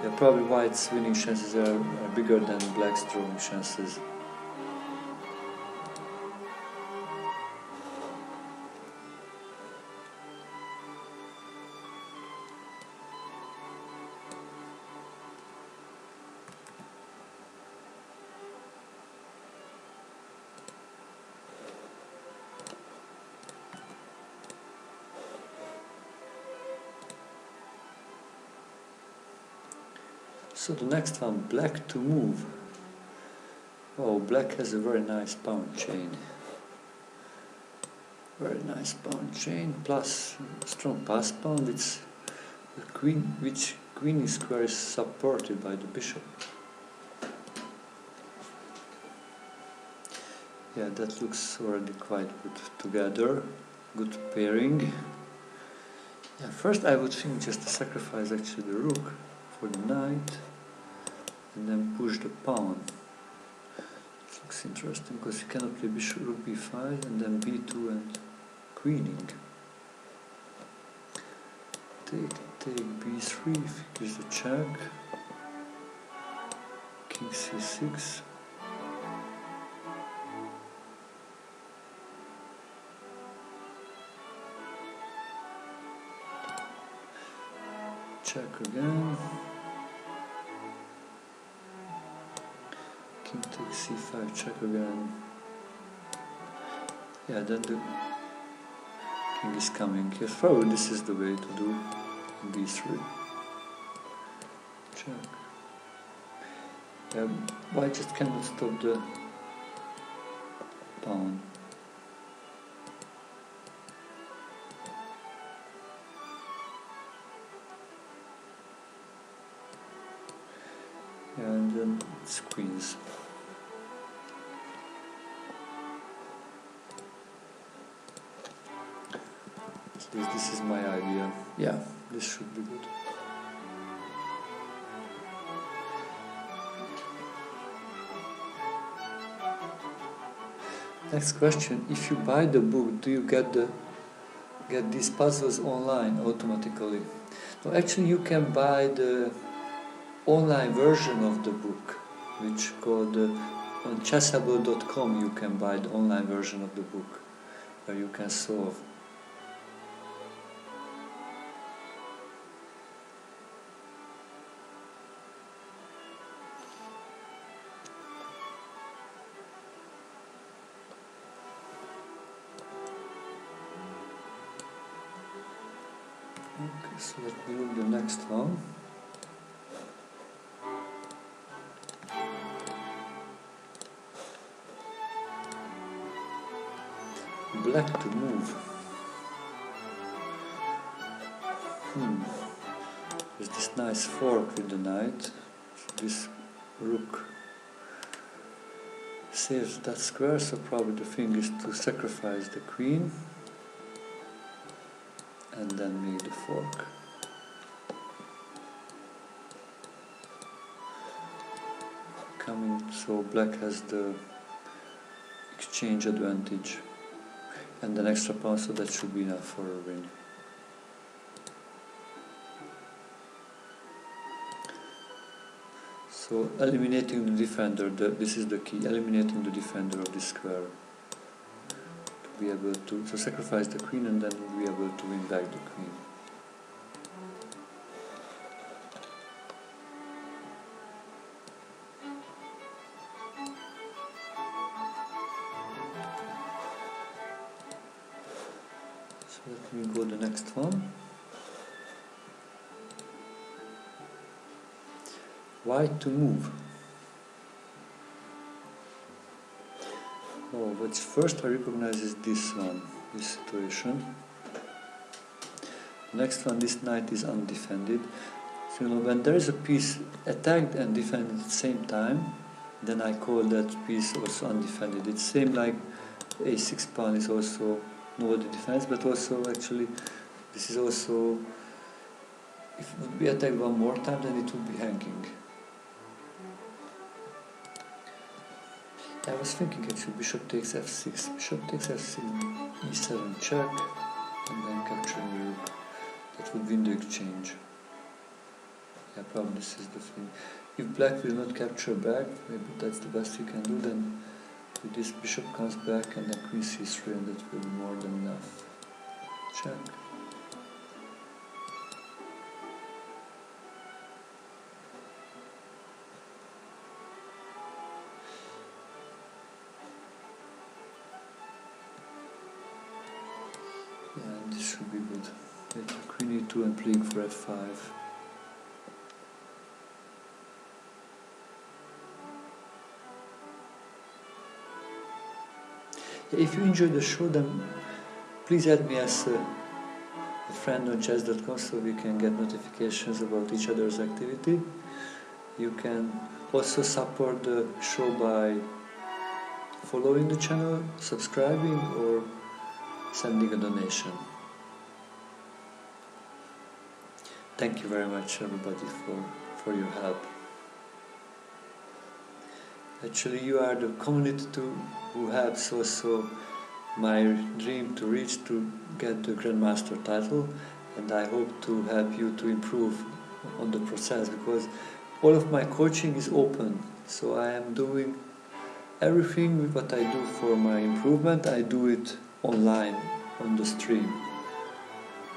[SPEAKER 1] Yeah, probably white's winning chances are bigger than black's drawing chances. So the next one, black to move. Oh, black has a very nice pawn chain. Very nice pawn chain, plus strong pass pawn, which the queen square is supported by the bishop. Yeah, that looks already quite good together. Good pairing. Yeah, first I would think just to sacrifice actually the rook for the knight and then push the pawn. This looks interesting because you cannot play bishop rook b5 and then b2 and queening. Take b3, figures the check. King c6. Check again. King takes c5, check again. Yeah, then the king is coming. Yes, probably this is the way to do b3. Check. Yeah, white just cannot stop the pawn. Yeah, and then it's queens. This is my idea. Yeah, this should be good. Next question: if you buy the book, do you get these puzzles online automatically? No, actually, you can buy the online version of the book, which called on chessable.com. You can buy the online version of the book, where you can solve. Okay, so let me look the next one. Black to move. There's this nice fork with the knight. So this rook saves that square, so probably the thing is to sacrifice the queen and then make the fork. So black has the exchange advantage and an extra pawn, so that should be enough for a win. So eliminating the defender, this is the key, eliminating the defender of this square. To be able to sacrifice the queen and then be able to win back the queen. So let me go the next one. White to move. Oh, but first I recognize is this one, this situation. Next one, this knight is undefended. So when there is a piece attacked and defended at the same time, then I call that piece also undefended. It's same like a6 pawn is also nobody defends, but also actually this is also, if it would be attacked one more time, then it would be hanging. I was thinking actually bishop takes f6, bishop takes f6, e7 check, and then capturing the rook. That would win the exchange. Yeah, probably this is the thing. If black will not capture back, maybe that's the best you can do, then with this bishop comes back and then queen c3, and that will be more than enough. Check. Yeah, and this should be good. Let queen e2 and playing for f5. If you enjoyed the show, then Please add me as a friend on chess.com so we can get notifications about each other's activity. You can also support the show by following the channel, subscribing, or sending a donation. Thank you very much, everybody, for your help. Actually, you are the community who helps also my dream to reach to get the Grandmaster title, and I hope to help you to improve on the process, because all of my coaching is open, so I am doing everything what I do for my improvement. I do it online on the stream,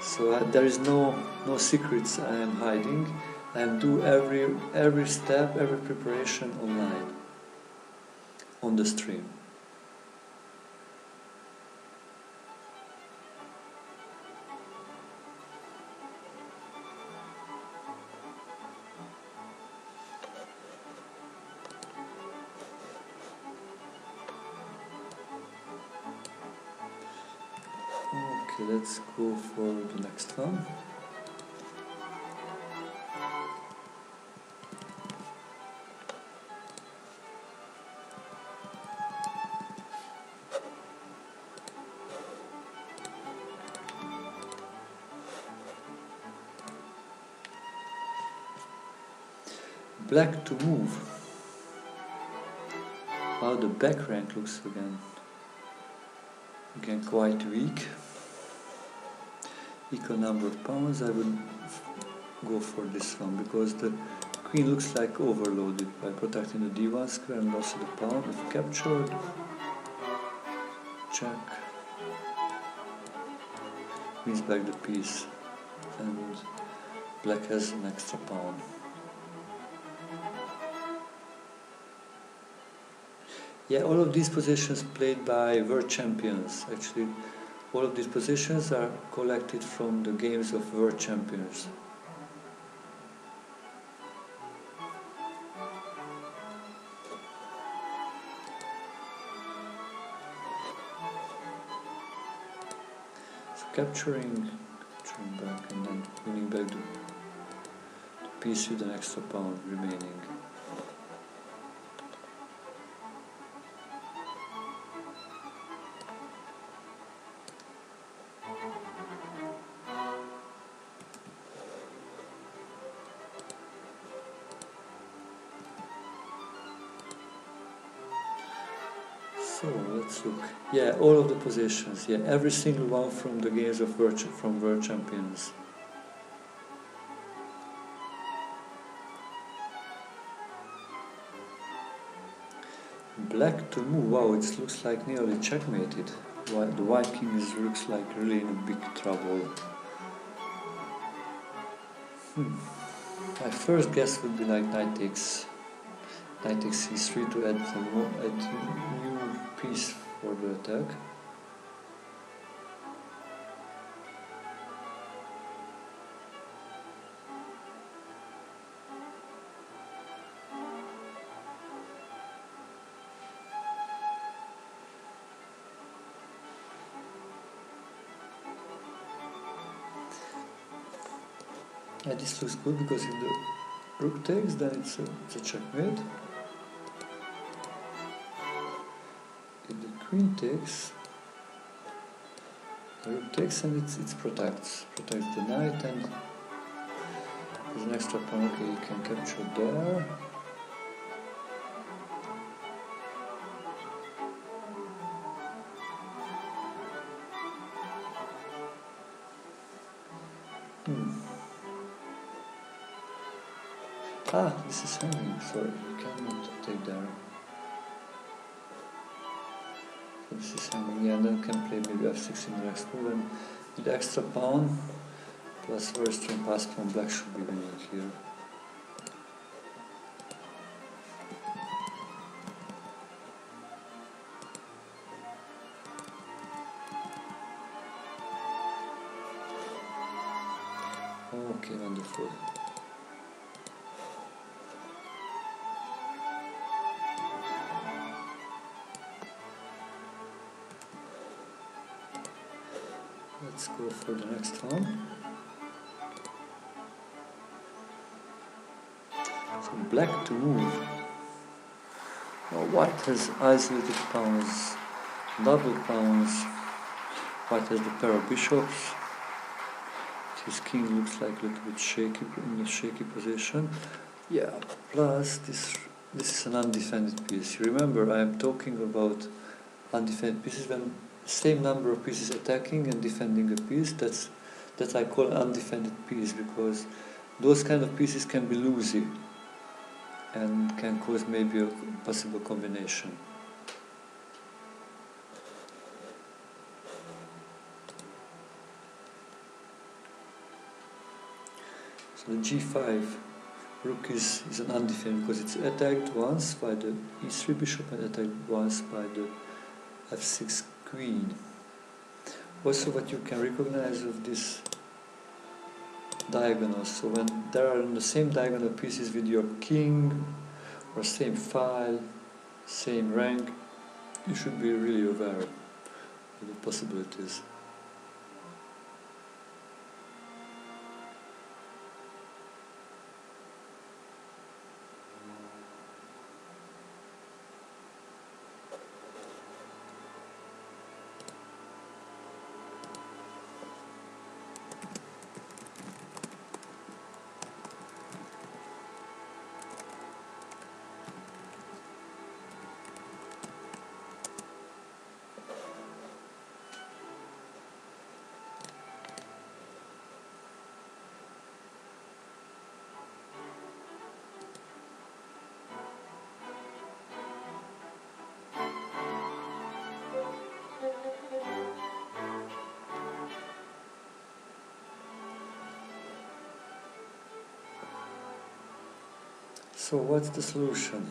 [SPEAKER 1] so there is no secrets I am hiding. I do every step, every preparation online on the stream. Okay, let's go for the next one. Black to move. How the back rank looks again. Again, quite weak. Equal number of pawns. I would go for this one because the queen looks like overloaded by protecting the d1 square and also the pawn. If captured, check, wins back the piece, and black has an extra pawn. Yeah, all of these positions played by world champions. Actually, all of these positions are collected from the games of world champions. So capturing back and then winning back the piece with an extra pawn remaining. So let's look. Yeah, all of the positions. Yeah, every single one from the games of world champions. Black to move. Wow, it looks like nearly checkmated. The white king looks like really in big trouble. My first guess would be like knight takes c3 to add a new piece for the attack. Yeah, this looks good because if the rook takes, then it's a checkmate. If the queen takes, the rook takes, and it protects the knight, and there's an extra pawn. Okay, you can capture there. Ah, this is hanging. Sorry, you cannot take there. So this is hanging. Yeah, and then can play maybe f6 in the next move, and with the extra pawn plus very strong pass pawn, black should be winning here. Okay, wonderful. let's go for the next one. So black to move. Now white has isolated pawns, double pawns. White has the pair of bishops. His king looks like a little bit shaky, in a shaky position. Yeah, plus this is an undefended piece. You remember, I am talking about undefended pieces when same number of pieces attacking and defending a piece. That I call an undefended piece, because those kind of pieces can be loosey and can cause maybe a possible combination. So the g5 rook is an undefended because it's attacked once by the e3 bishop and attacked once by the f6 queen. Also, what you can recognize of this diagonals, so when there are the same diagonal pieces with your king or same file, same rank, you should be really aware of the possibilities. So what's the solution?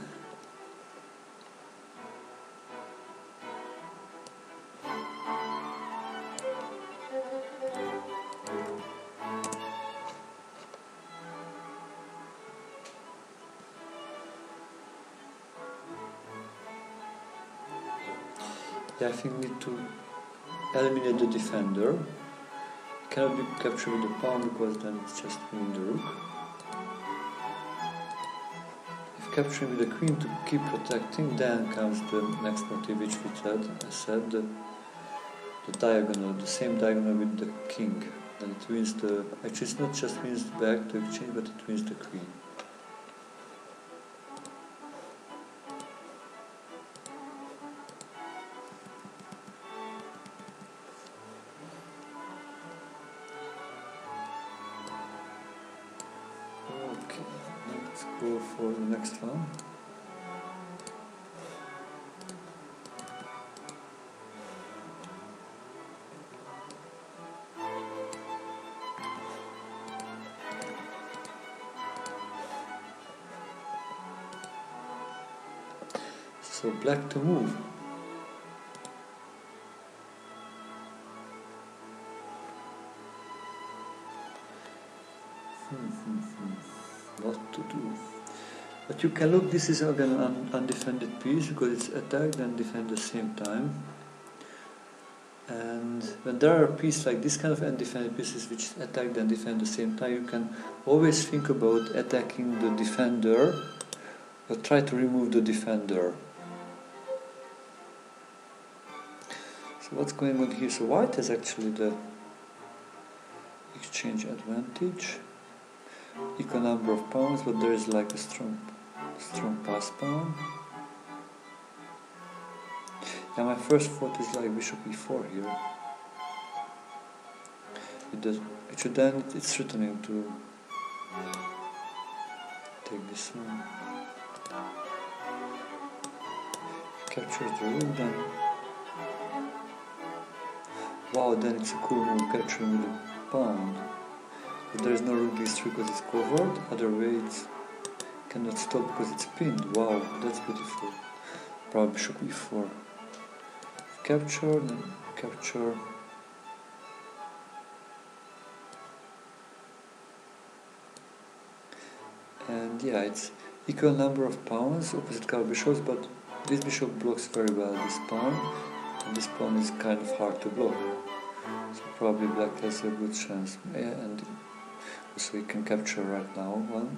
[SPEAKER 1] Yeah, I think we need to eliminate the defender. It cannot be captured with the pawn because then it's just winning the rook. Capturing with the queen to keep protecting, then comes the next motive which I said, the diagonal, the same diagonal with the king. Then it wins the, actually it's not just wins back to exchange, but it wins the queen. Okay, let's go for the next one. So black to move. What to do? But you can look, this is again an undefended piece because it's attacked and defended at the same time. And when there are pieces like this kind of undefended pieces which attack and defend at the same time, you can always think about attacking the defender or try to remove the defender. So what's going on here? So white has actually the exchange advantage, equal number of pawns, but there is like a strong pass pawn. Yeah, my first thought is like bishop e4 here. Actually then it's threatening to take this one. Captures the rook then. Wow, then it's a cool move, capturing with the pawn. But there is no rook d3 because it's covered, other way it cannot stop because it's pinned. Wow, that's beautiful. Probably bishop e4. Capture, then capture. And yeah, it's equal number of pawns, opposite color bishops, but this bishop blocks very well this pawn, and this pawn is kind of hard to block. So probably black has a good chance. Yeah, and so we can capture right now one.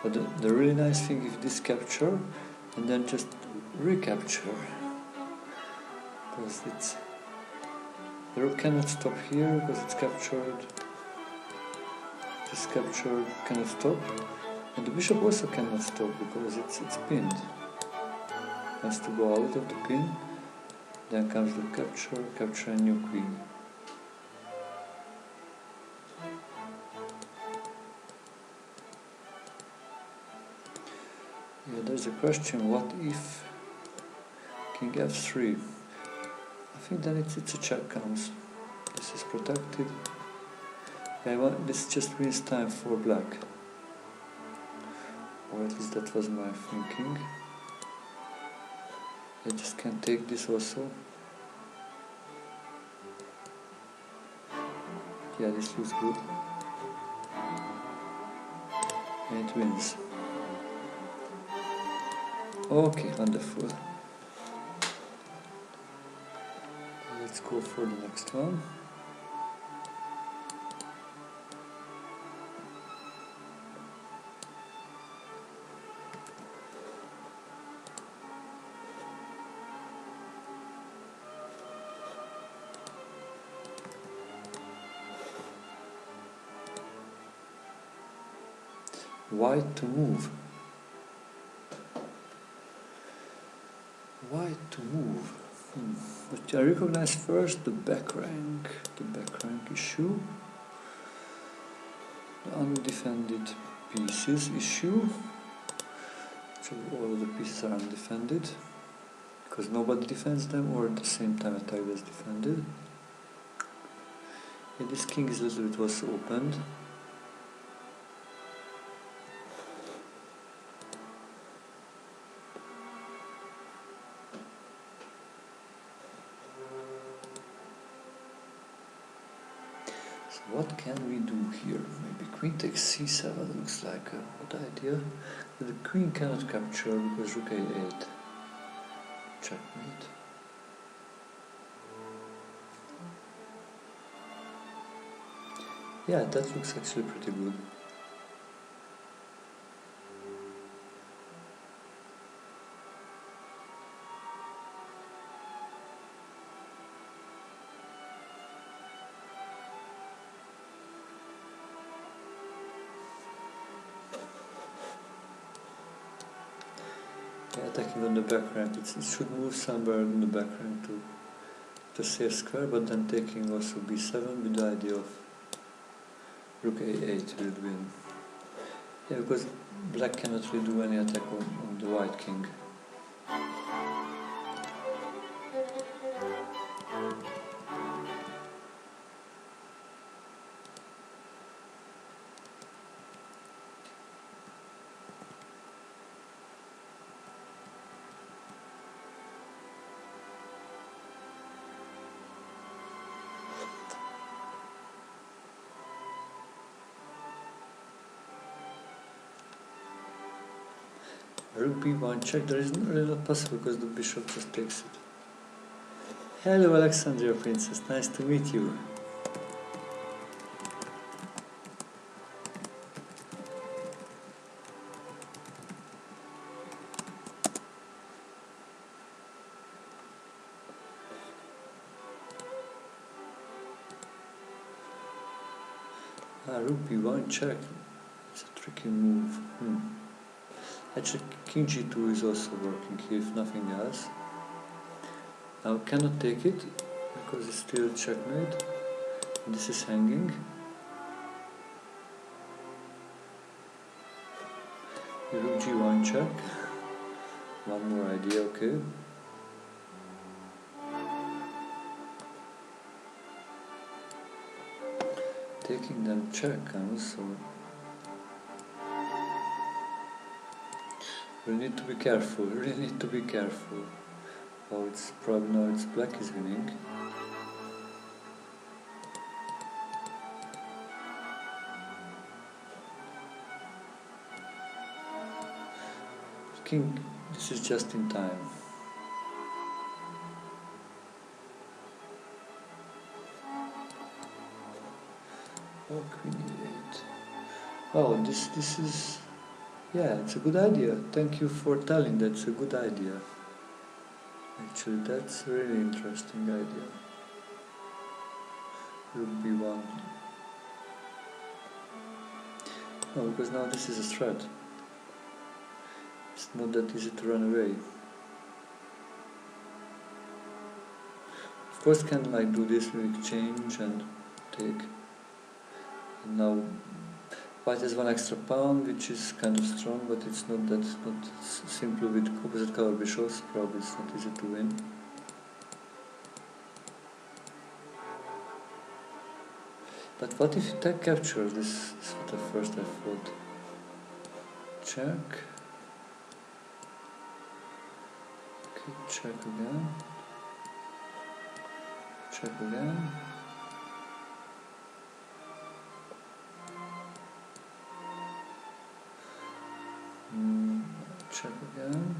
[SPEAKER 1] But the really nice thing is this capture and then just recapture, because the rook cannot stop here because it's captured. This capture cannot stop, and the bishop also cannot stop because it's pinned. It has to go out of the pin. Then comes the capture a new queen. Yeah, there's a question, what if king f3? I think then it's a check comes. This is protected. Yeah, this just means time for black. Or at least that was my thinking. I just can take this also. Yeah, this looks good. And it wins. Okay, wonderful. Let's go for the next one. White to move. White to move. But I recognize first the back rank issue, the undefended pieces issue. So all of the pieces are undefended because nobody defends them, or at the same time Attila is defended. Yeah, this king is a little bit was opened. What can we do here? Maybe queen takes c7 looks like a good idea. But the queen cannot capture because rook a8. Checkmate. Yeah, that looks actually pretty good. Yeah, attacking on the back rank, it should move somewhere in the back rank to the safe square, but then taking also b7 with the idea of rook a8 will win. Yeah, because black cannot really do any attack on the white king. Rook b1 check, there is really not possible because the bishop just takes it. Hello Alexandria Princess, nice to meet you. Rook b1 check, it's a tricky move. Actually, king g2 is also working here, if nothing else. Now cannot take it, because it's still checkmate. This is hanging. Rook g1 check. One more idea, okay. Taking them check comes, so We need to be careful, we really need to be careful. Oh, it's probably now it's black is winning. King, this is just in time. Oh, Queen E8. Oh, this is, yeah, it's a good idea. Thank you for telling that. It's a good idea. Actually, that's a really interesting idea. Rook B1. No, because now this is a threat. It's not that easy to run away. Of course, can like do this with exchange and take. And now white has one extra pawn, which is kind of strong, but it's not that. It's not simply with opposite color bishops. Probably it's not easy to win. But what if attack captures? This is what at first I thought. Check. Okay, check again. Check again. Check again.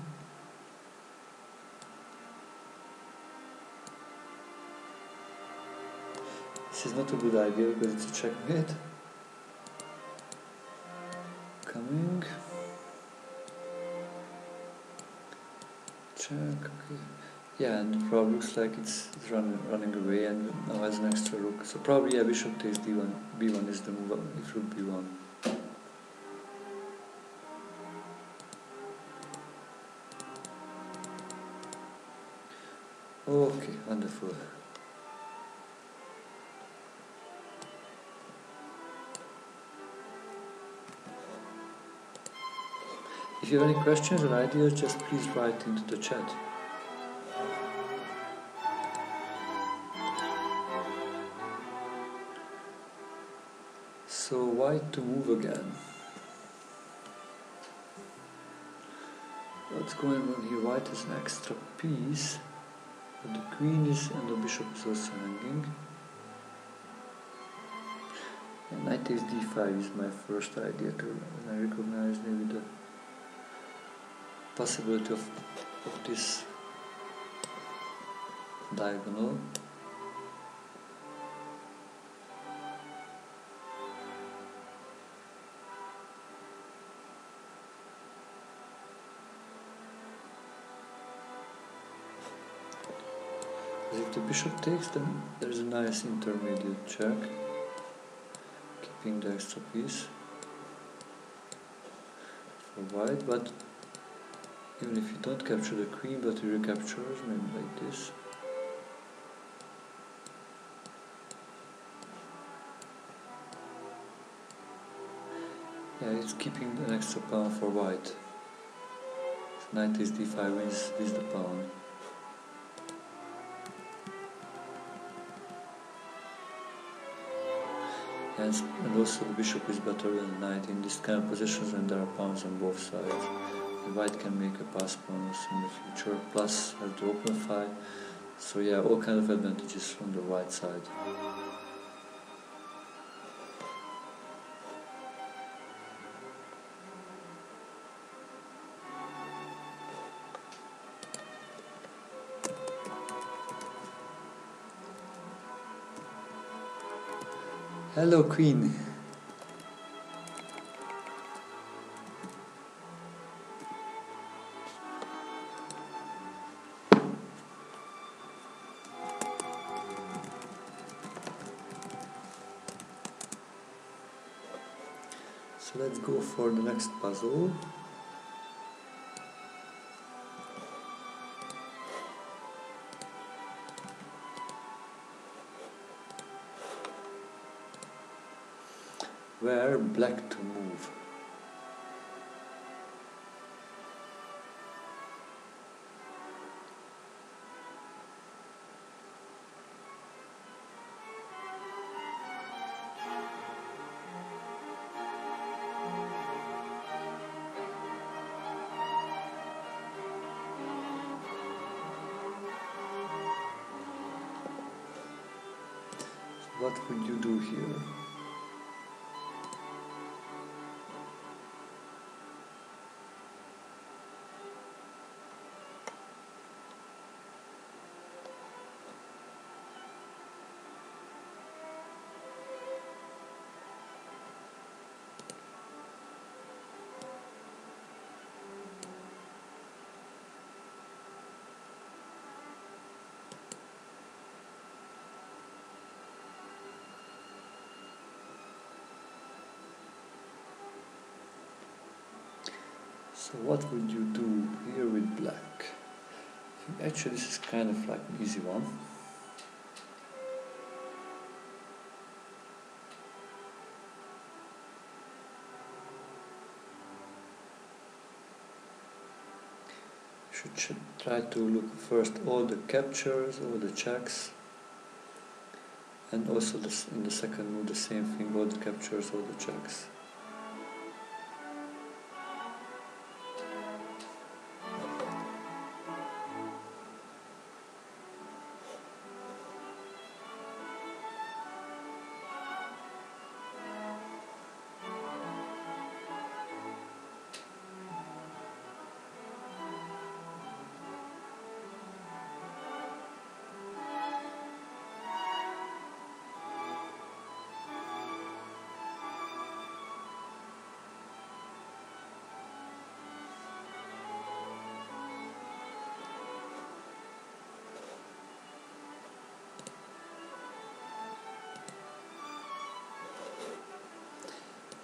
[SPEAKER 1] This is not a good idea because it's a checkmate. Coming. Check, okay. Yeah, and it probably looks like it's running away and now has an extra rook. So probably, yeah, bishop takes d1. b1 is the move if rook b1. Okay, wonderful. If you have any questions or ideas, just please write into the chat. So white to move again. What's going on here? White has an extra piece, but the queen is and the bishop is also hanging. And knight takes d5 is my first idea to I recognize maybe the possibility of this diagonal. If the bishop takes, then there's a nice intermediate check, keeping the extra piece for white, but even if you don't capture the queen but you recapture, maybe like this. Yeah, it's keeping an extra pawn for white. So knight is d5 wins the pawn. And also the bishop is better than the knight in this kind of positions when there are pawns on both sides. The white can make a pass pawn in the future, plus has the open file. So yeah, all kind of advantages from the white side. Hello, Queen. So let's go for the next puzzle. Where black to move. what would you do here? So what would you do here with black? Actually, this is kind of like an easy one. Should try to look first all the captures, all the checks, and also in the second move the same thing, all the captures, all the checks.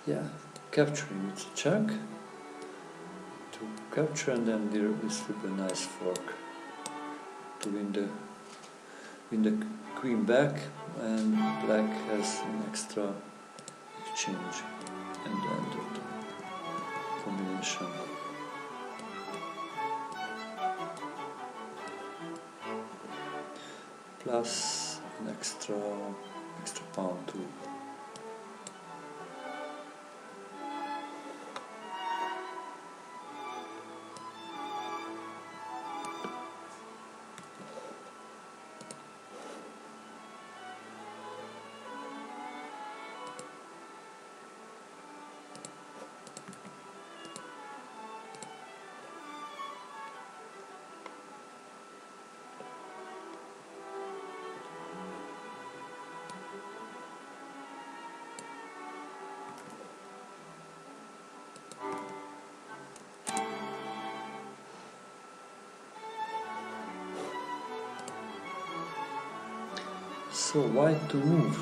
[SPEAKER 1] Yeah, capturing it's a check to capture, and then there is a nice fork to win the queen back, and black has an extra exchange and the end of the combination. Plus an extra pawn too. So white to move.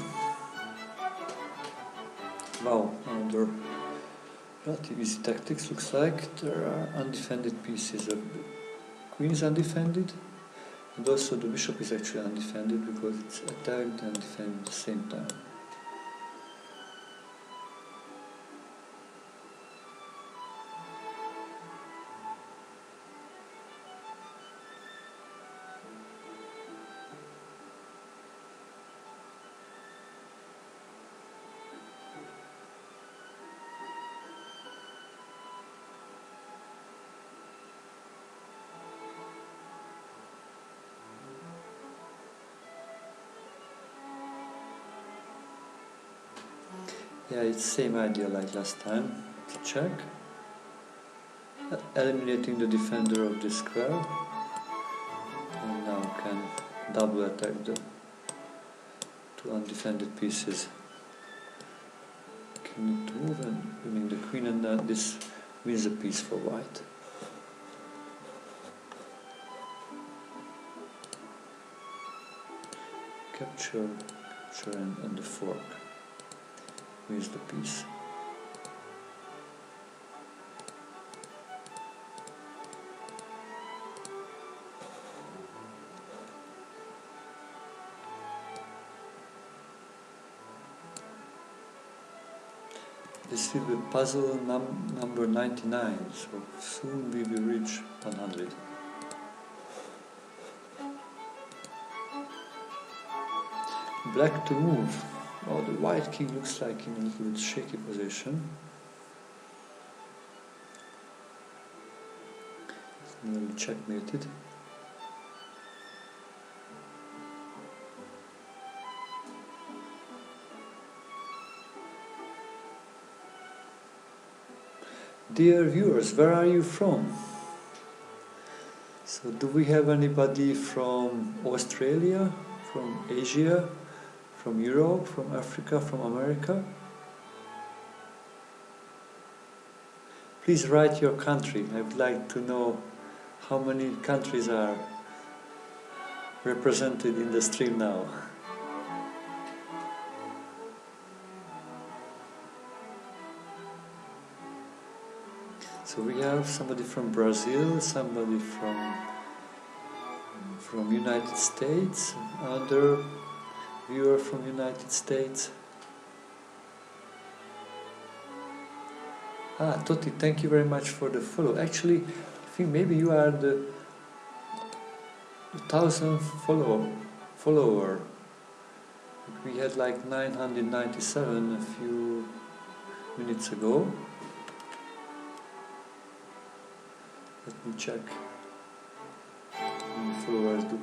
[SPEAKER 1] Wow, under relatively easy tactics, looks like there are undefended pieces. The queen is undefended, and also the bishop is actually undefended because it's attacked and defended at the same time. Yeah, it's the same idea like last time. Check. Eliminating the defender of this square. And now can double attack the two undefended pieces. King to move and winning the queen, and then this wins a piece for white. Capture and the fork. Wins the piece. This will be puzzle number 99, so soon we will reach 100. Black to move. Oh, the white king looks like in a little bit shaky position. It's nearly checkmated. Dear viewers, where are you from? So do we have anybody from Australia, from Asia, from Europe, from Africa, from America? Please write your country. I would like to know how many countries are represented in the stream now. So we have somebody from Brazil, somebody from United States, another viewer from United States. Toti, thank you very much for the follow. Actually, I think maybe you are the 1000th follower. We had like 997 a few minutes ago. Let me check. How many followers do?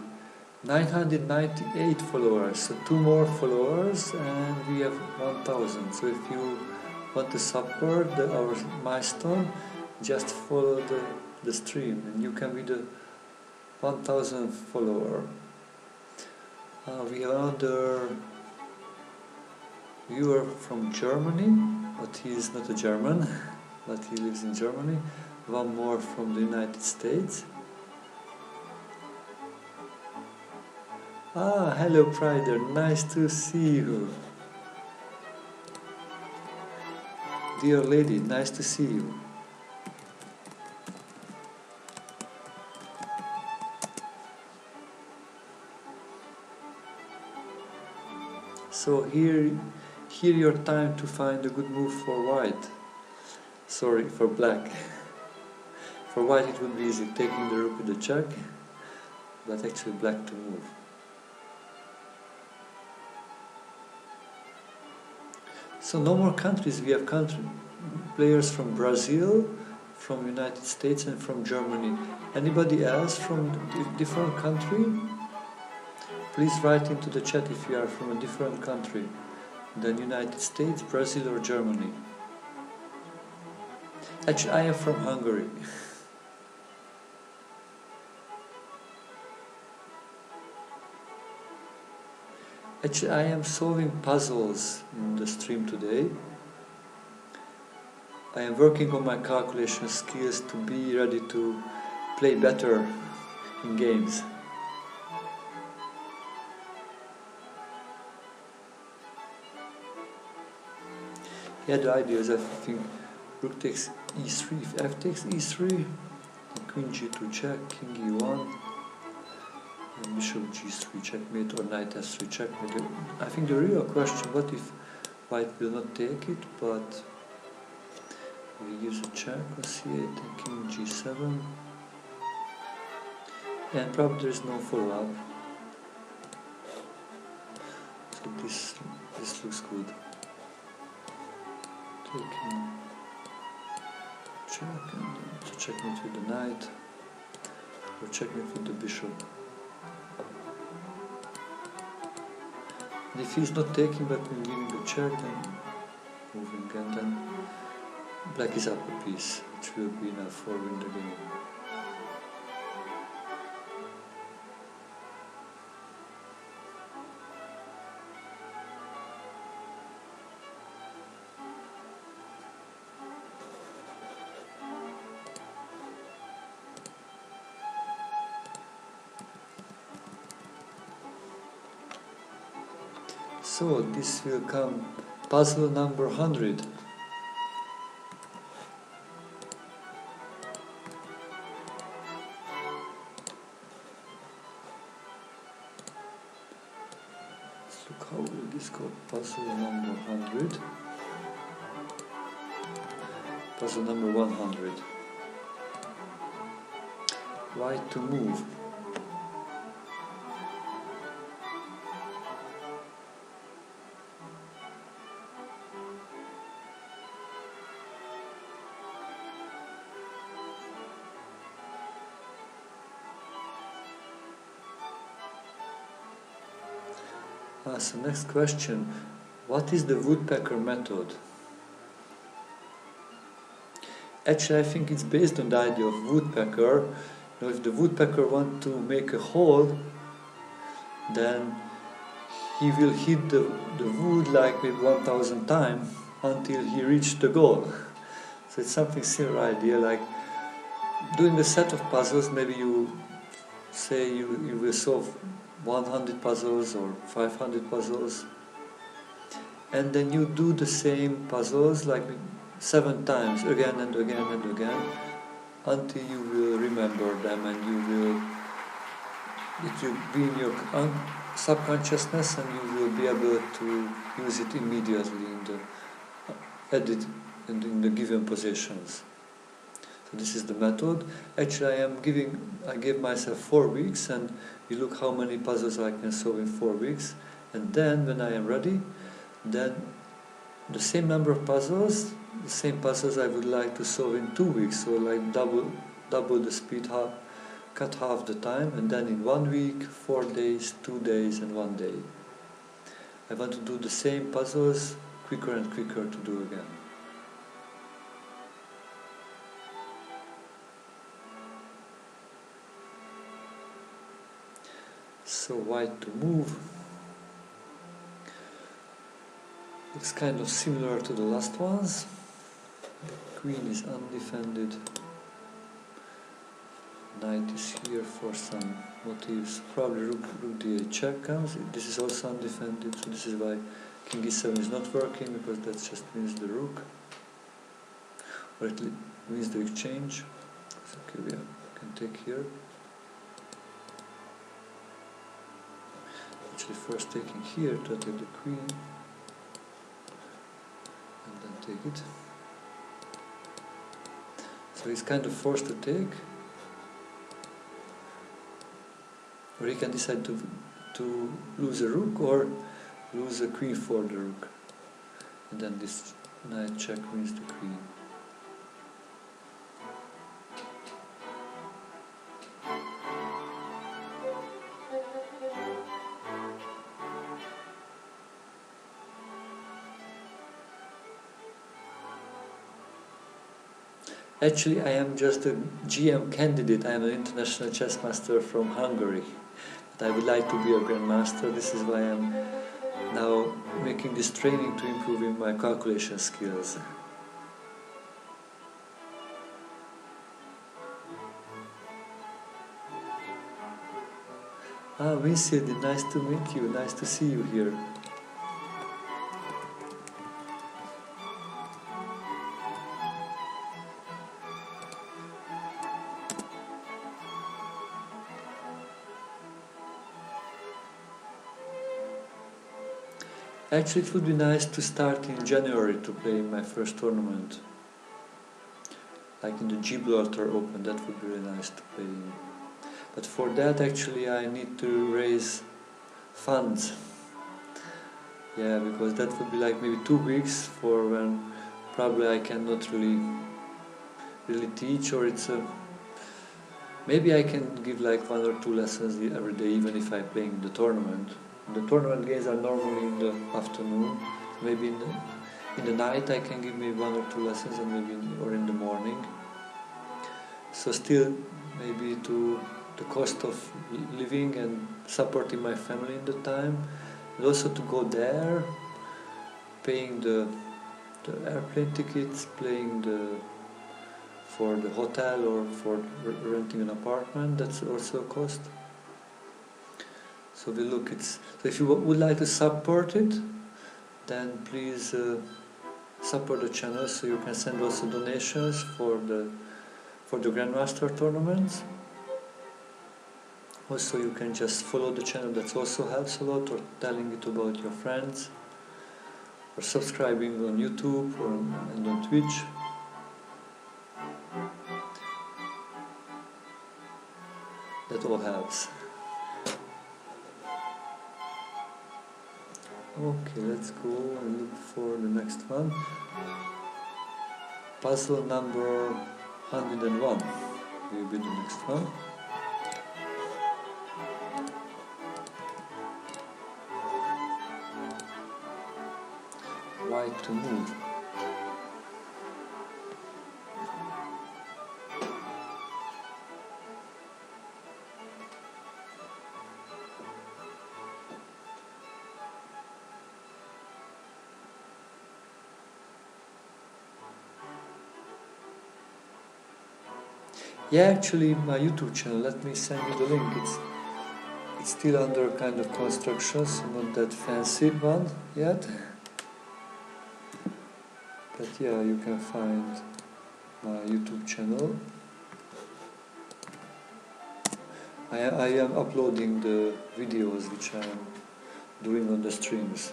[SPEAKER 1] 998 followers. So 2 more followers, and we have 1000. So if you want to support our milestone, just follow the stream, and you can be the 1000th follower. We have another viewer from Germany, but he is not a German, but he lives in Germany. One more from the United States. Hello Prider, nice to see you. Dear lady, nice to see you. So here your time to find a good move for white. Sorry, for black. For white it would be easy, taking the rook with the check, but actually black to move. So no more countries, we have players from Brazil, from United States and from Germany. Anybody else from a different country? Please write into the chat if you are from a different country than United States, Brazil or Germany. Actually, I am from Hungary. Actually, I am solving puzzles in the stream today. I am working on my calculation skills to be ready to play better in games. Yeah, the idea is I think rook takes e3, if f takes e3, queen g2 check, king e1, and bishop g3 checkmate or knight s3 checkmate. I think the real question, what if white will not take it, but we use a check on c8 and king g7, and probably there is no follow-up. So this looks good. Taking check and checkmate with the knight, or checkmate with the bishop. And if he's not taking but we're giving the check, then moving, and then black is up a piece, which will be enough for win the game. So this will come puzzle number 100. Let's look how will this go. Puzzle number 100. Puzzle number 100. White to move. So next question, what is the woodpecker method? Actually, I think it's based on the idea of woodpecker. You know, if the woodpecker wants to make a hole, then he will hit the wood like with 1,000 times until he reached the goal. So it's something similar idea, like doing a set of puzzles. Maybe you say you will solve 100 puzzles or 500 puzzles, and then you do the same puzzles like 7 times again and again and again until you will remember them, and it will be in your subconsciousness, and you will be able to use it immediately in the edit and in the given positions. So this is the method. Actually, I gave myself 4 weeks, and you look how many puzzles I can solve in 4 weeks, and then when I am ready, then the same number of puzzles, the same puzzles I would like to solve in 2 weeks, so like double the speed, cut half the time, and then in 1 week, 4 days, 2 days, and 1 day. I want to do the same puzzles quicker and quicker to do again. So white to move. It's kind of similar to the last ones. Queen is undefended. Knight is here for some motives. Probably rook d8 check comes. This is also undefended, so this is why king e7 is not working, because that just means the rook, or it means the exchange. So, okay, we can take here. Actually, first taking here to attack the queen, and then take it. So he's kind of forced to take. Or he can decide to lose a rook or lose a queen for the rook. And then this knight check wins the queen. Actually, I am just a GM candidate. I am an international chess master from Hungary. But I would like to be a grandmaster. This is why I am now making this training to improving my calculation skills. Winsildi, nice to meet you. Nice to see you here. Actually, it would be nice to start in January to play my first tournament. Like in the Gibraltar Open, that would be really nice to play in. But for that, actually, I need to raise funds. Yeah, because that would be like maybe 2 weeks for when probably I cannot really teach, or it's maybe I can give like 1 or 2 lessons every day, even if I play in the tournament. The tournament games are normally in the afternoon. Maybe in the night I can give maybe 1 or 2 lessons, and maybe or in the morning. So still maybe to the cost of living and supporting my family in the time, and also to go there, paying the airplane tickets, paying for the hotel or for renting an apartment. That's also a cost. So so if you would like to support it, then please support the channel, so you can send also donations for the Grandmaster tournaments. Also, you can just follow the channel, that also helps a lot, or telling it about your friends, or subscribing on YouTube and on Twitch. That all helps. Okay, let's go and look for the next one. Puzzle number 101 will be the next one. White to move. Yeah, actually, my YouTube channel, let me send you the link. It's still under kind of construction, so not that fancy one yet. But yeah, you can find my YouTube channel. I am uploading the videos which I am doing on the streams.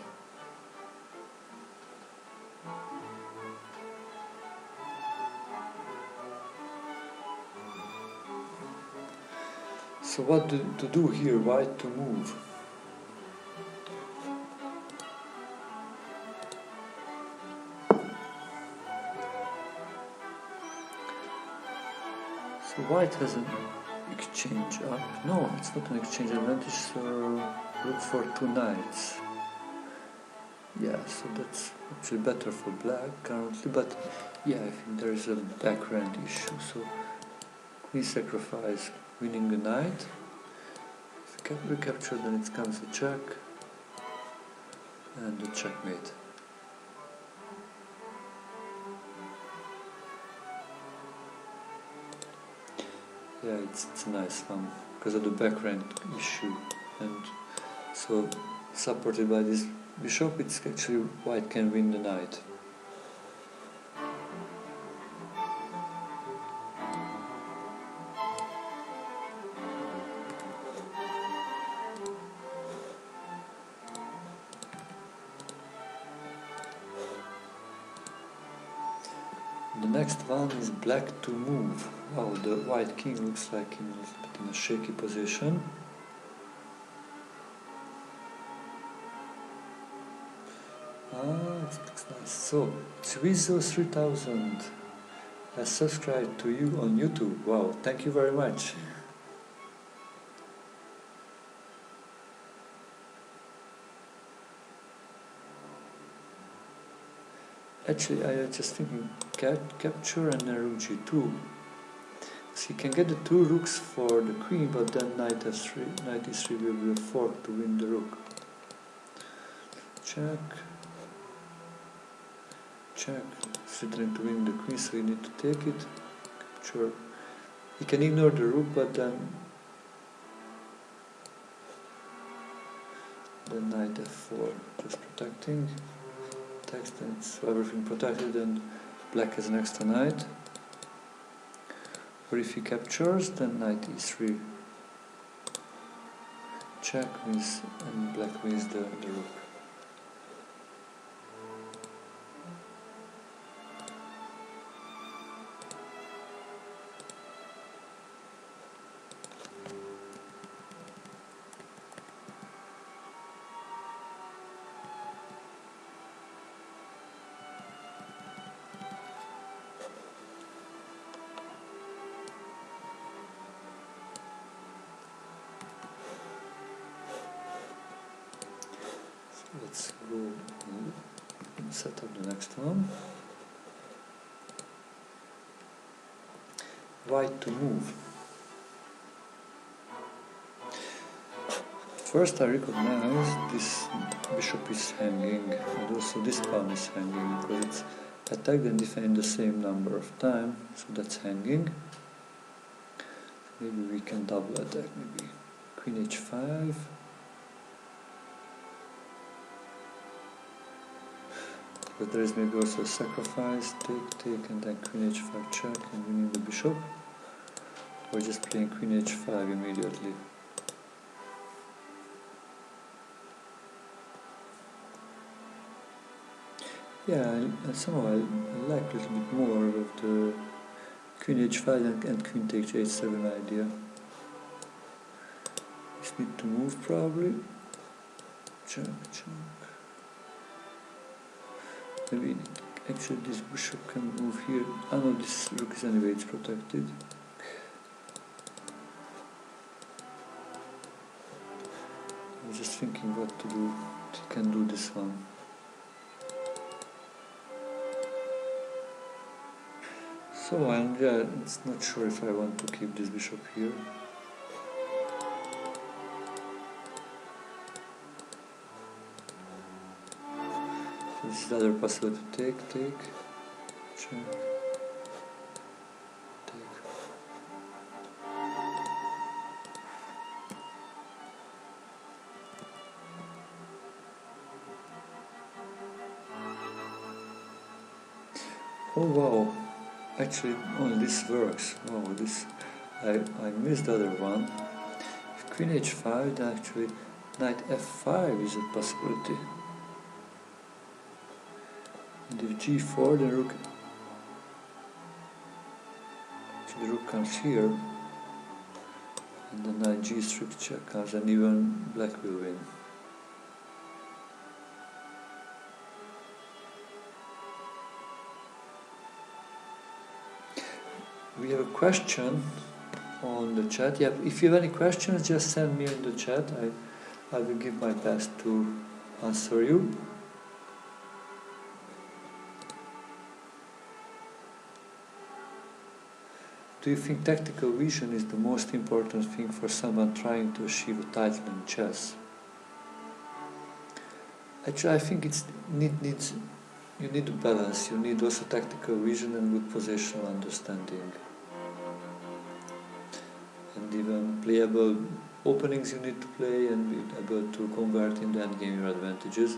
[SPEAKER 1] So what to do here? White to move. So white has an exchange up. No, it's not an exchange advantage, so look for 2 knights. Yeah, so that's actually better for black currently, but yeah, I think there is a background issue. So queen sacrifice, winning the knight. If we recapture, then it comes a check and a checkmate. Yeah, it's a nice one because of the background issue, and so supported by this bishop, it's actually white can win the knight. The next one is black to move. Wow, the white king looks like in a shaky position. It looks nice. So, Twizo 3000 has subscribed to you on YouTube. Wow, thank you very much. Actually, I was just thinking capture and then rook g2. So you can get the 2 rooks for the queen, but then knight f3, knight e3 will be a fork to win the rook. Check. Check. He's trying to win the queen, so you need to take it. Capture. He can ignore the rook, but then the knight f4, just protecting. Text, and so everything protected, and black has an extra knight. Or if he captures, then knight e3. Check wins, and black wins the rook. Let's go and set up the next one. White to move. First I recognize this bishop is hanging, and also this pawn is hanging, because it's attacked and defended the same number of times, so that's hanging. Maybe we can double attack, maybe queen h5. But there is maybe also a sacrifice, take, and then queen h5 check and winning the bishop. Or just playing queen h5 immediately. Yeah, somehow I like a little bit more of the queen h5 and queen takes h7 idea. Just need to move probably. Check. Maybe actually this bishop can move here. I know this rook is anyway, it's protected. I'm just thinking what to do. You can do this one. So I'm it's not sure if I want to keep this bishop here. This is the other possibility to take, check, take. Oh wow, actually only this works. Oh, this, I missed the other one. If queen h5, then actually knight f5 is a possibility. And if g4, the rook, actually the rook comes here, and then knight g3 check comes, and even black will win. We have a question on the chat. Yeah, if you have any questions, just send me in the chat. I will give my best to answer you. Do you think tactical vision is the most important thing for someone trying to achieve a title in chess? Actually, I think you need a balance. You need also tactical vision and good positional understanding. And even playable openings you need to play and be able to convert in the endgame your advantages.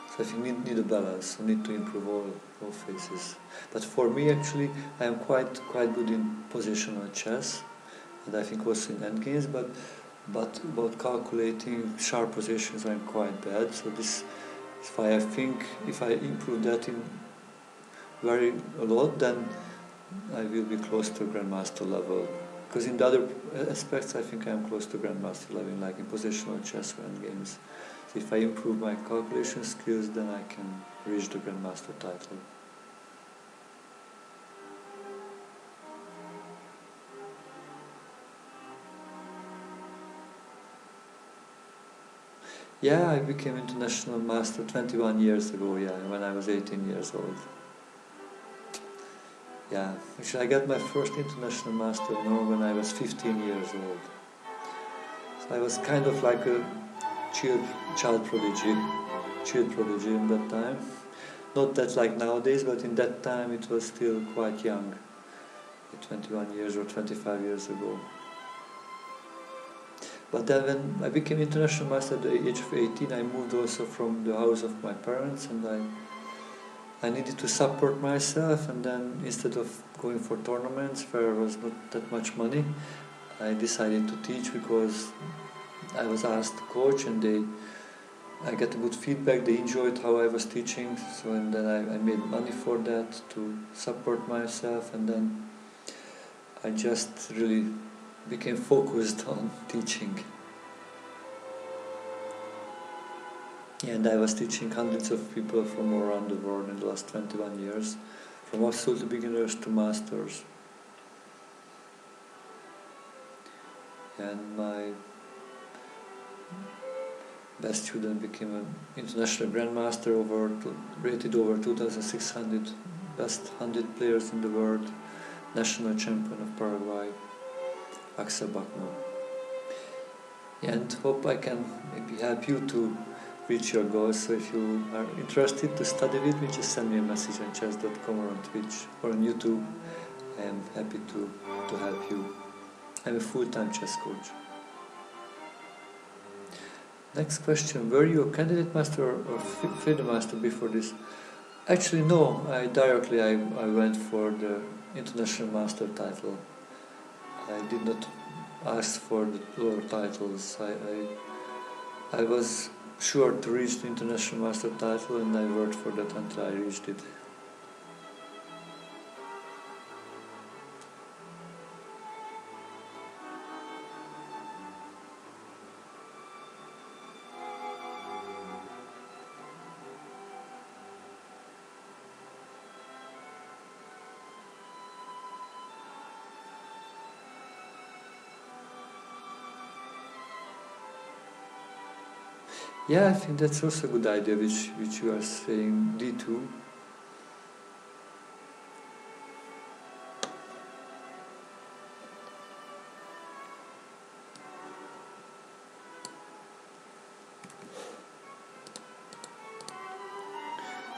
[SPEAKER 1] So I think you need a balance. You need to improve all phases. But for me, actually, I am quite good in positional chess, and I think also in endgames. But about calculating sharp positions, I'm quite bad. So this is why I think if I improve that in a lot, then I will be close to Grandmaster level. Because in the other aspects, I think I am close to Grandmaster level, like in positional chess or endgames. So if I improve my calculation skills, then I can reach the Grandmaster title. Yeah, I became international master 21 years ago, yeah, when I was 18 years old. Yeah, actually I got my first international master honor when I was 15 years old. So I was kind of like a child prodigy in that time. Not that like nowadays, but in that time it was still quite young, 21 years or 25 years ago. But then when I became international master at the age of 18, I moved also from the house of my parents, and I needed to support myself, and then instead of going for tournaments where there was not that much money, I decided to teach because I was asked to coach, and I got good feedback, they enjoyed how I was teaching, so and then I made money for that to support myself, and then I just really became focused on teaching. And I was teaching hundreds of people from all around the world in the last 21 years, from absolute beginners to masters. And my best student became an international grandmaster, rated over 2,600 best 100 players in the world, national champion of Paraguay, Axel Bachmann. And hope I can maybe help you to reach your goals. So if you are interested to study with me, just send me a message on chess.com or on Twitch or on YouTube. I am happy to help you. I'm a full-time chess coach. Next question, were you a candidate master or FIDE master before this? Actually no, I went for the international master title. I did not ask for the lower titles. I was sure to reach the international master title, and I worked for that until I reached it. Yeah, I think that's also a good idea, which you are saying, D2.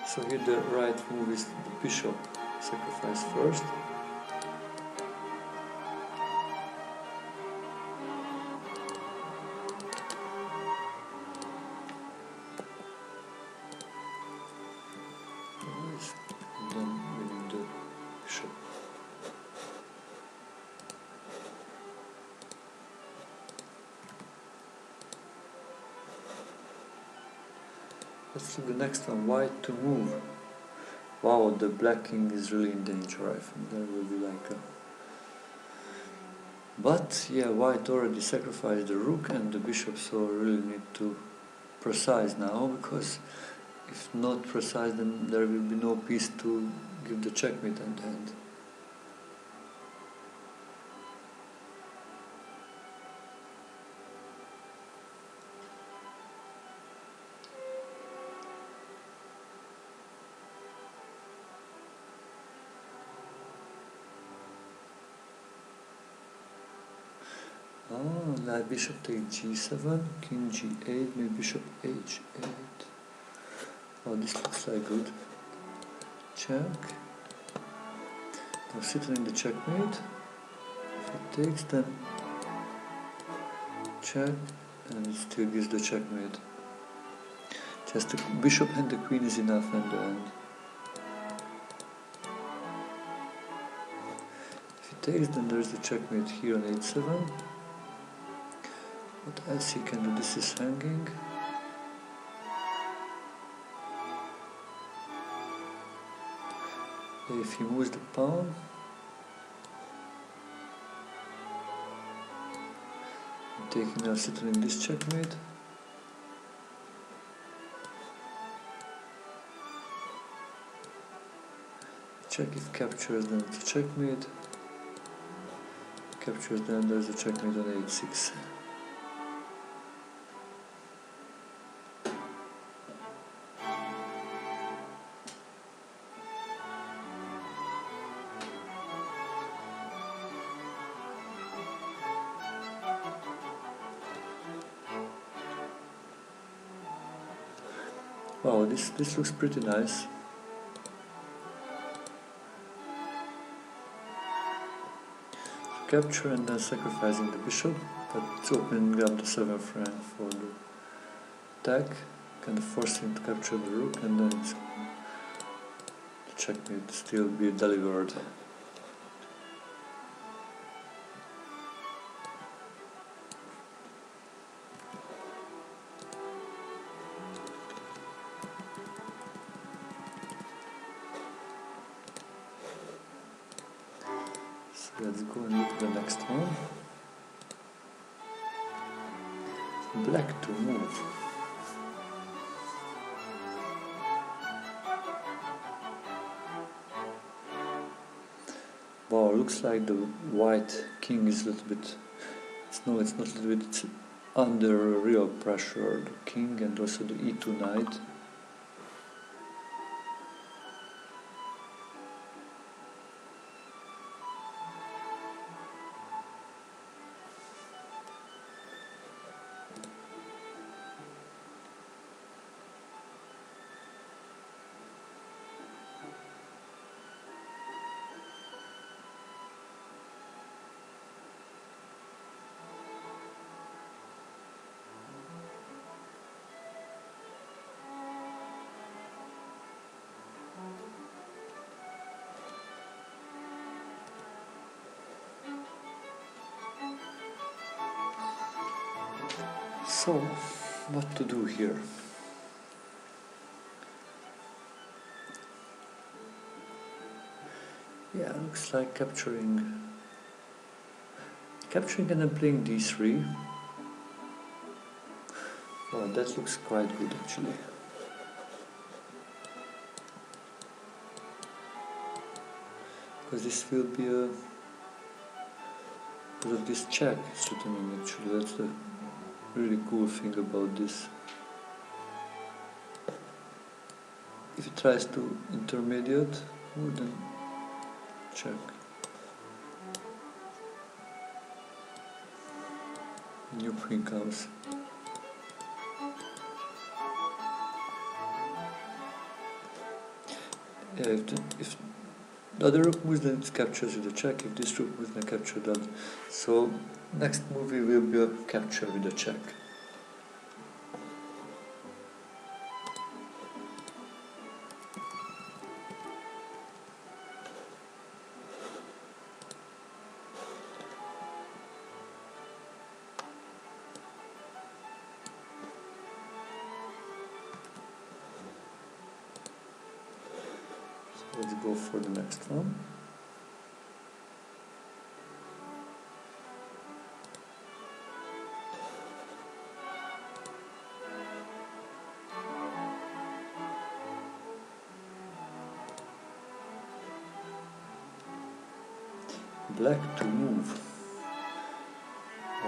[SPEAKER 1] So here the right move is the bishop sacrifice first. Let's do the next one, white to move. Wow, the black king is really in danger, I think there will be like a... But yeah, white already sacrificed the rook and the bishop, so really need to precise now, because if not precise then there will be no piece to give the checkmate at the end. Oh, knight bishop takes g7, king g8, maybe bishop h8. Oh, this looks like good. Check. Now sitting in the checkmate. If it takes, then check, and it still gives the checkmate. Just the bishop and the queen is enough in the end. If it takes, then there's the checkmate here on h7. What else he can do? This is hanging. If he moves the pawn, I'm taking now sitting in this checkmate. Check, if captures, then it's a checkmate. Captures, then there's a checkmate on h6. Wow, this looks pretty nice. Capture and then sacrificing the bishop, but it's opening up the 7th rank for the attack, kind of forcing to capture the rook, and then it's the checkmate still be delivered. Let's go and look at the next one. Black to move. Wow, looks like the white king is a little bit... it's not a little bit, it's under real pressure. The king and also the e2 knight. So, what to do here? Yeah, looks like capturing and then playing d3. Well, that looks quite good actually. Because this will be a... because of this check threatening actually, that's the really cool thing about this. If it tries to intermediate, then check. New queen comes. Yeah, if the other rook moves, then it captures with a check. If this rook moves, then capture that. So next move will be a capture with a check. let's go for the next one. Black to move.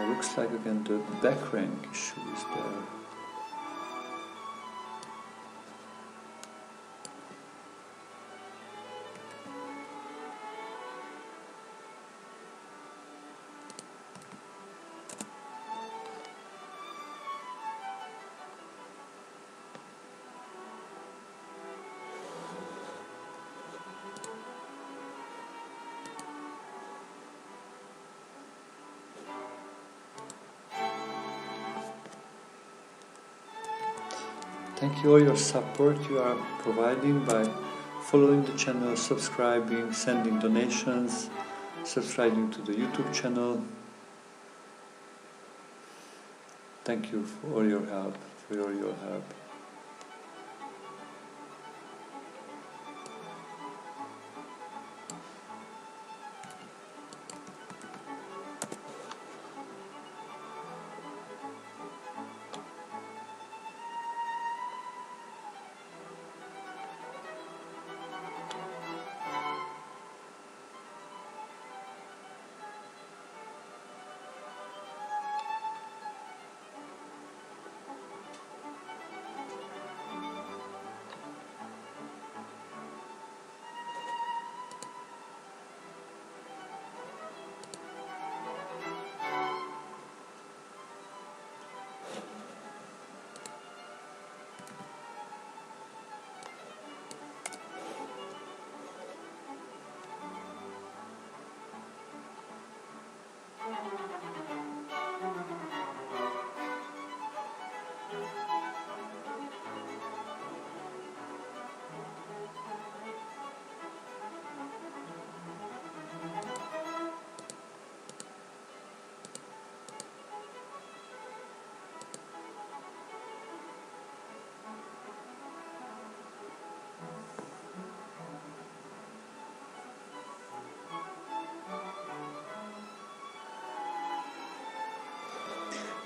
[SPEAKER 1] Looks like again the back rank issue is there. Thank you all your support you are providing by following the channel, subscribing, sending donations, subscribing to the YouTube channel. Thank you for all your help,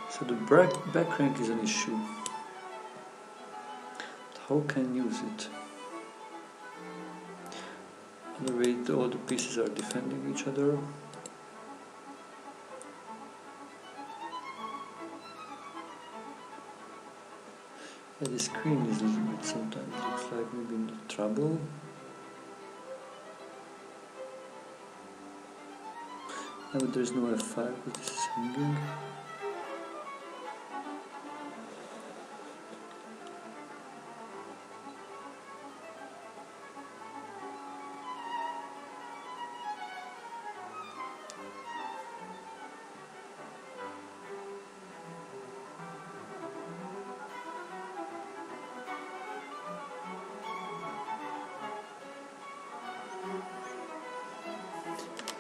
[SPEAKER 1] So the back rank is an issue. How can I use it? The way all the pieces are defending each other. Yeah, the screen is a little bit sometimes looks like maybe in trouble. Yeah, but there's no F5 because this is hanging.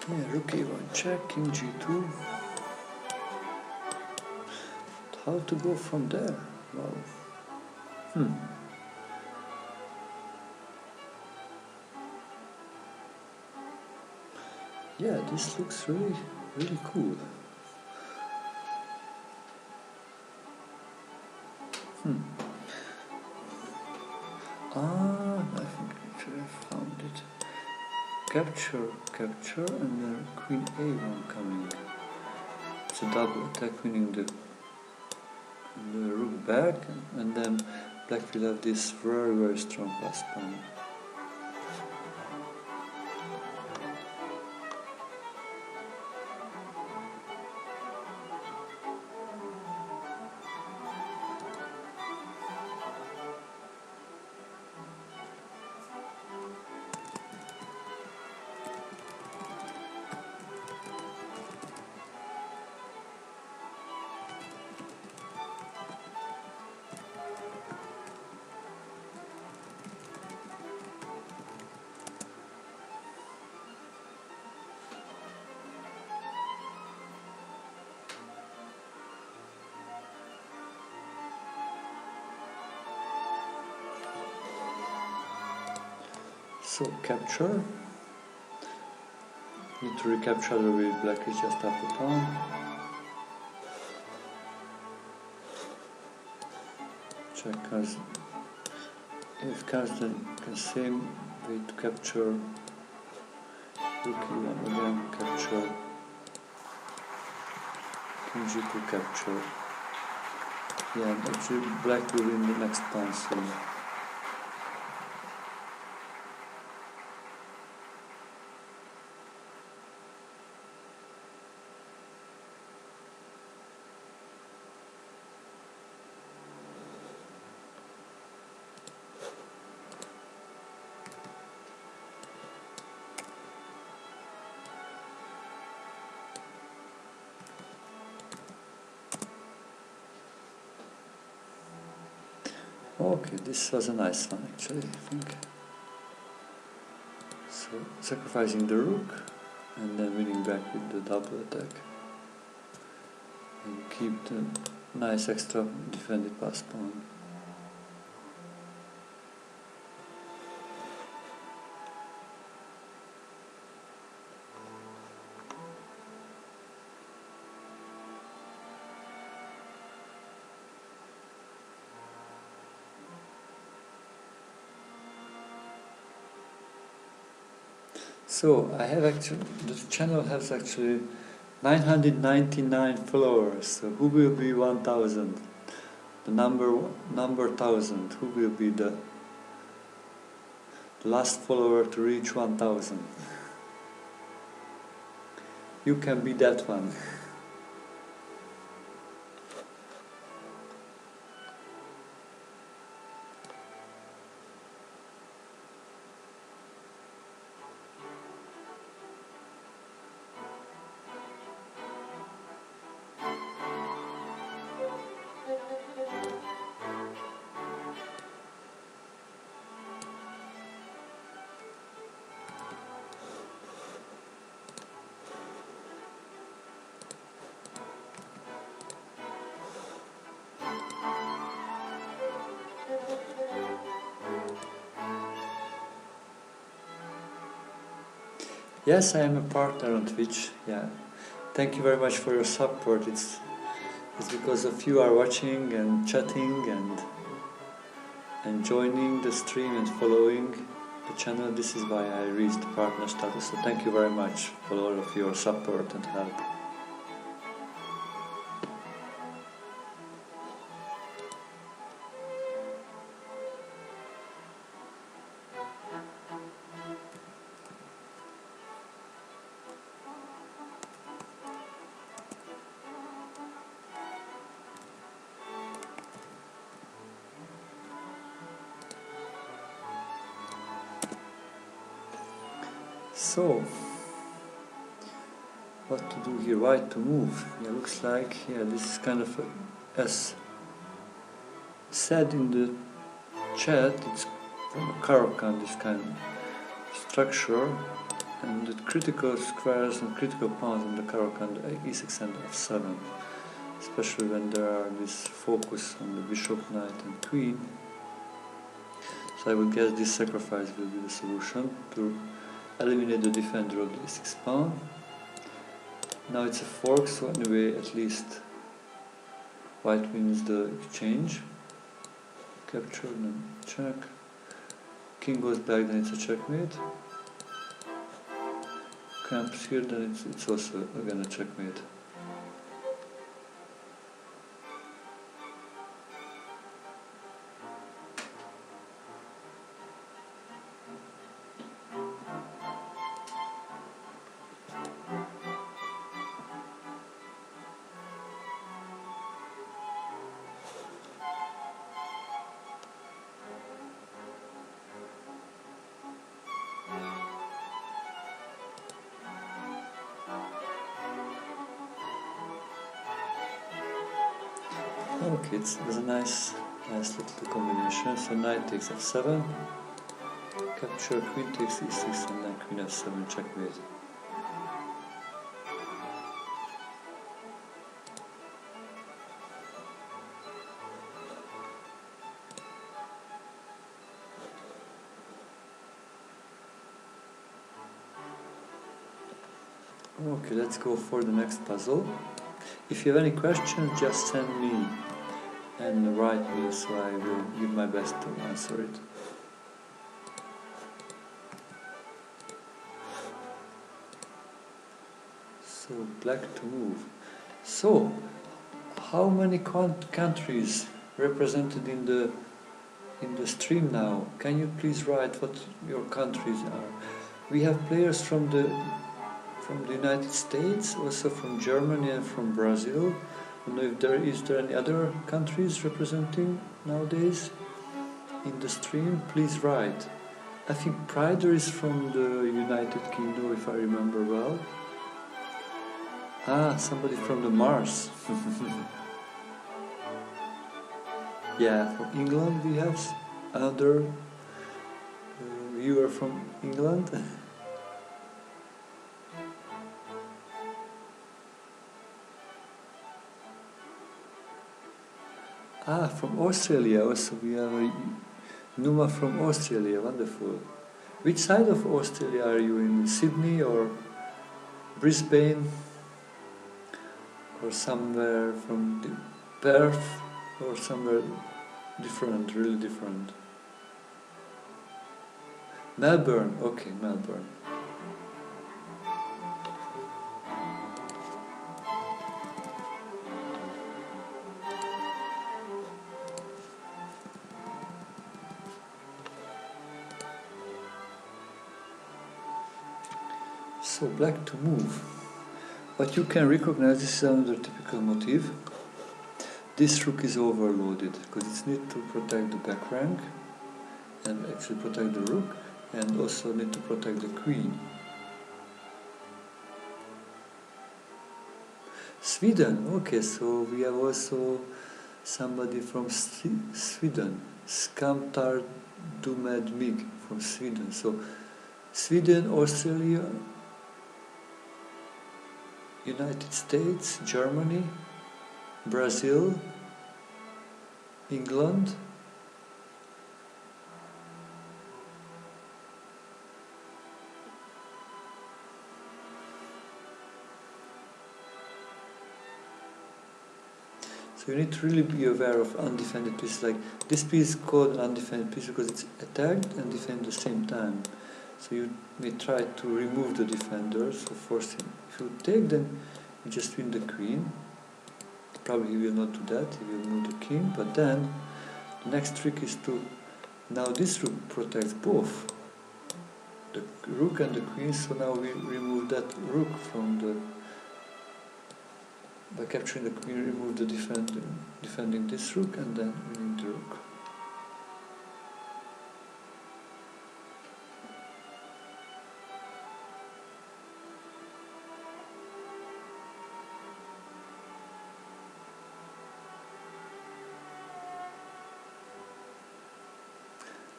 [SPEAKER 1] Yeah, rook a1 check, king g2. How to go from there? Wow. Yeah, this looks really cool. I think I found it. Capture, and then queen a1 coming. It's a double attack, winning the rook back, and then black will have this very strong pass pawn. So capture. Need to recapture with black is just up or down. Check as if cast the same way to capture. King again capture. King G2 capture. Yeah, actually black will win the next pawn soon. Okay, this was a nice one actually, I think. So, sacrificing the rook and then winning back with the double attack. And keep the nice extra defended pass pawn. So I have actually, the channel has actually 999 followers. So who will be 1000? The number 1000. Who will be the last follower to reach 1000? You can be that one. Yes, I am a partner on Twitch. Yeah, thank you very much for your support. It's because of you are watching and chatting and joining the stream and following the channel. This is why I reached partner status. So thank you very much for all of your support and help. So, what to do here? White to move. Yeah, looks like, yeah, this is kind of, as said in the chat, it's from a Caro-Kann, this kind of structure, and the critical squares and critical pawns on the Caro-Kann, the e6 and f7, especially when there are this focus on the bishop, knight and queen. So I would guess this sacrifice will be the solution to eliminate the defender of the e6 pawn. Now it's a fork, so anyway, at least white wins the exchange. Capture, then check. King goes back, then it's a checkmate. Camps here, then it's also again a checkmate. Okay, it was a nice little combination. So knight takes f7, capture, queen takes e6, and then queen f7, checkmate. Okay, let's go for the next puzzle. If you have any questions, just send me and write me, so I will give my best to answer it. So, black to move. So, how many countries represented in the stream now? Can you please write what your countries are? We have players from the United States, also from Germany and from Brazil. I don't know if there any other countries representing nowadays in the stream. Please write. I think Prider is from the United Kingdom, if I remember well. Ah, somebody from the Mars. Yeah, from England we have another viewer from England. Ah, from Australia also we have a Numa from Australia, wonderful. Which side of Australia are you in? Sydney or Brisbane? Or somewhere from Perth? Or somewhere different, really different? Melbourne, okay, Melbourne. So black to move. But you can recognize this is another typical motif. This rook is overloaded because it needs to protect the back rank and actually protect the rook, and also need to protect the queen. Sweden, okay, so we have also somebody from Sweden, Skamtar Dumedmig from Sweden. So Sweden, Australia, United States, Germany, Brazil, England, so you need to really be aware of undefended pieces. Like this piece is called an undefended piece because it's attacked and defended at the same time. So you may try to remove the defender, so force him. If you take, then you just win the queen. Probably he will not do that, he will move the king, but then the next trick is to, now this rook protects both the rook and the queen, so now we remove that rook from the, by capturing the queen, remove the defending this rook and then winning the rook.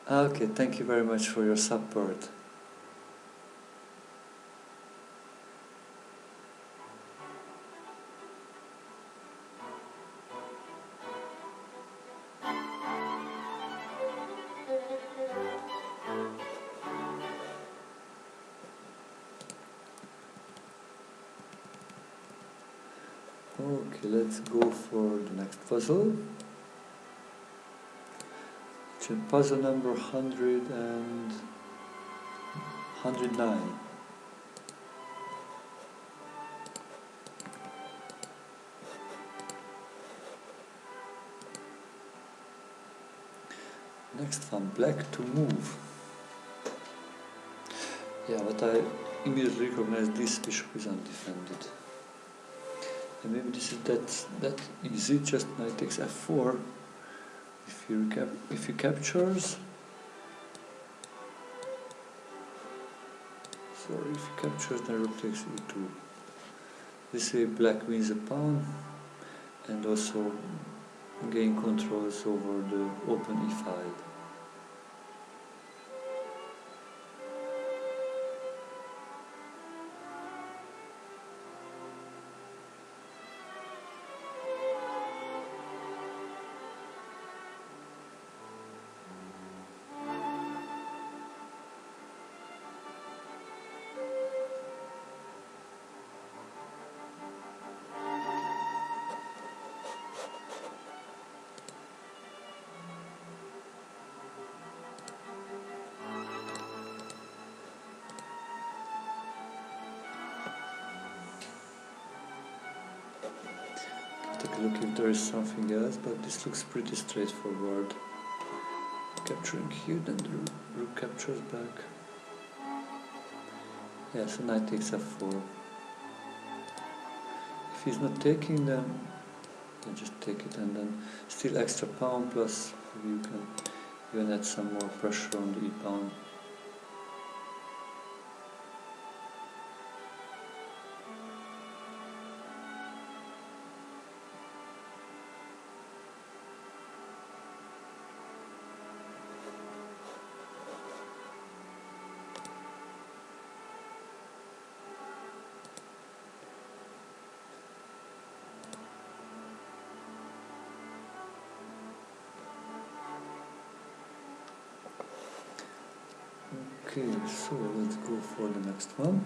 [SPEAKER 1] Okay, thank you very much for your support. Okay, let's go for the next puzzle. It's puzzle number 100 and 109. Next one, black to move. Yeah, but I immediately recognize this bishop is undefended. And maybe this is that easy, just knight takes f4. If he captures, sorry, if he captures, then rook takes e2. This way black wins a pawn and also gain controls over the open e file. look if there is something else, but this looks pretty straightforward. Capturing here, then the rook captures back. Yeah, so knight takes f4. If he's not taking, then you just take it, and then still extra pawn, plus you can even add some more pressure on the e pawn. Okay, so let's go for the next one.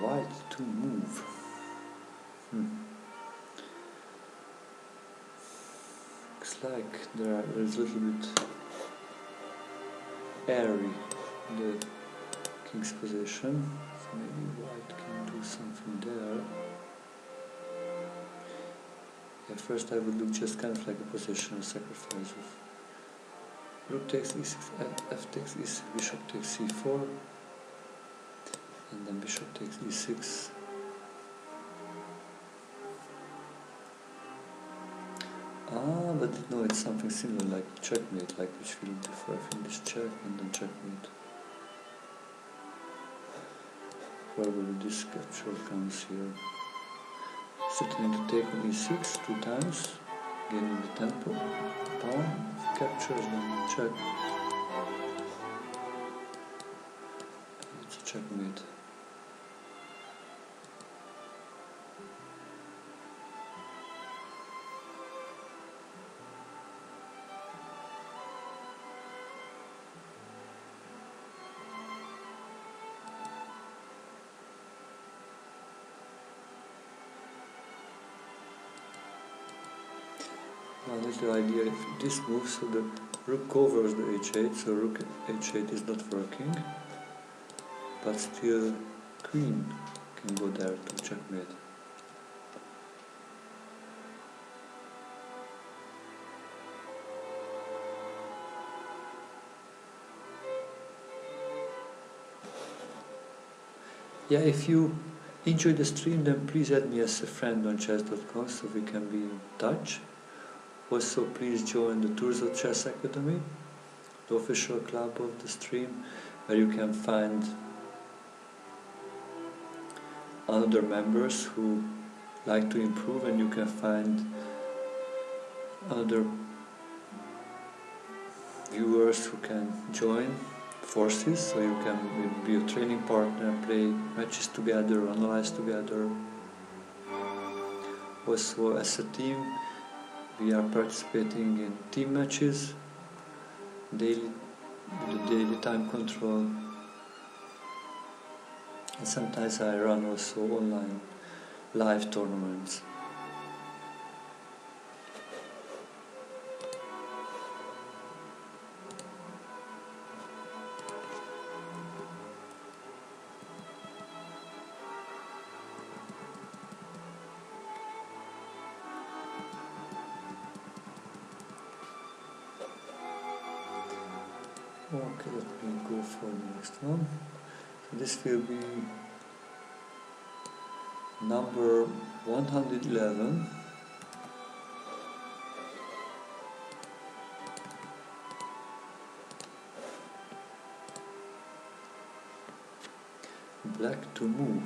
[SPEAKER 1] White to move. Looks like there's a little bit airy in the king's position, so maybe white can do something there. Yeah, first I would look just kind of like a positional sacrifice of rook takes e6, f takes e6, bishop takes c4, and then bishop takes e6. But no, it's something similar like checkmate, like which we did before. I finish check and then checkmate. Probably this capture comes here. Certainly to take on e6 2 times, gaining the tempo. Pawn captures, then check. It's a checkmate. Now that's the idea, if this moves, so the rook covers the h8, so rook h8 is not working, but still queen can go there to checkmate. Yeah, if you enjoy the stream, then please add me as a friend on chess.com so we can be in touch. Also, please join the Turzo Chess Academy, the official club of the stream, where you can find other members who like to improve, and you can find other viewers who can join forces, so you can be a training partner, play matches together, analyze together. Also, as a team, we are participating in team matches, daily time control, and sometimes I run also online live tournaments. Okay, let me go for the next one. So this will be number 111. Black to move.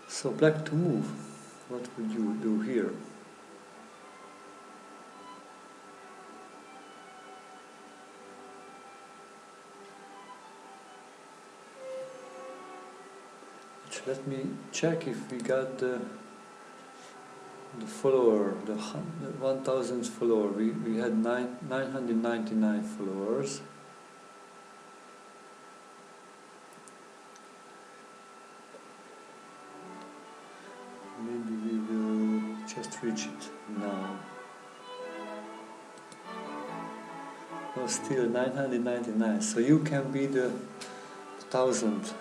[SPEAKER 1] So black to move. What would you do here? Let me check if we got the follower, the 1000th follower. We had 999 followers. Maybe we will just reach it now. Oh, still 999. So you can be the 1000th.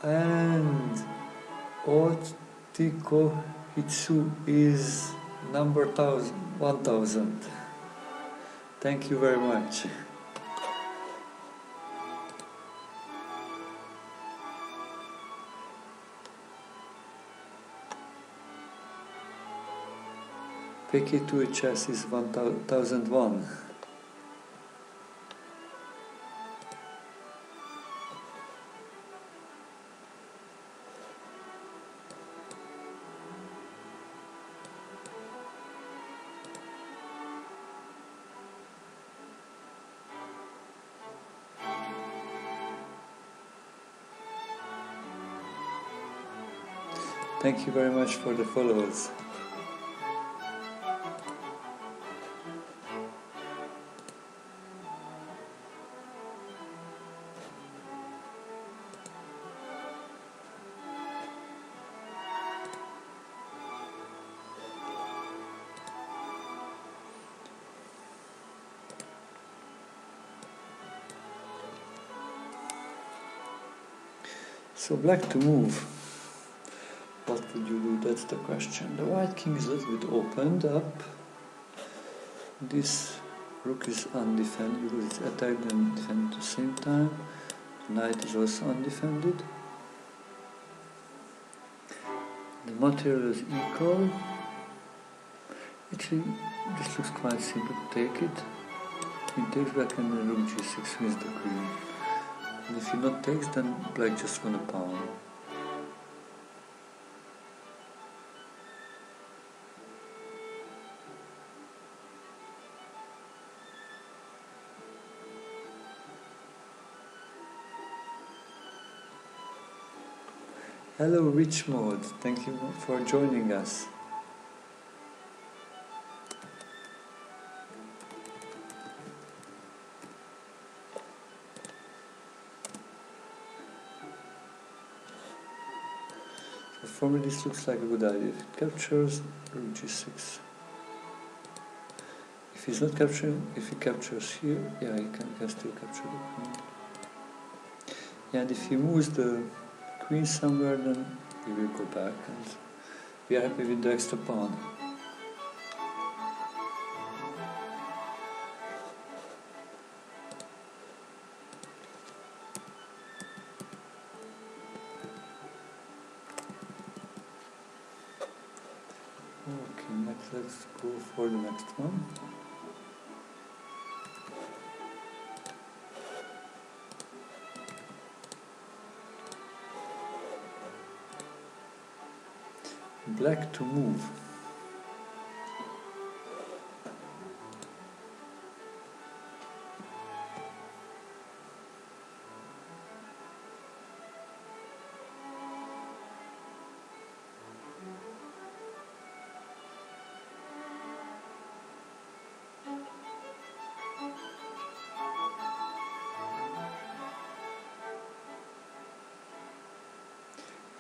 [SPEAKER 1] And Otiko Hitsu is number 1000. Thank you very much. PK2 chess is 1001. Thank you very much for the follows. So black to move. What would you do? That's the question. The white king is a little bit opened up. This rook is undefended because it's attacked and defended at the same time. The knight is also undefended. The material is equal. Actually, this looks quite simple. Take it. He takes back and then rook g6 wins the queen. And if he not takes, then black just won a pawn. Hello Rich Mode, thank you for joining us. So for me this looks like a good idea. If it captures, rook g6. If he's not capturing, if he captures here, yeah, he can still capture the queen. Yeah, and if he moves the queen somewhere, then we will go back and we are happy with the extra pawn. Okay, next let's go for the next one. Black to move.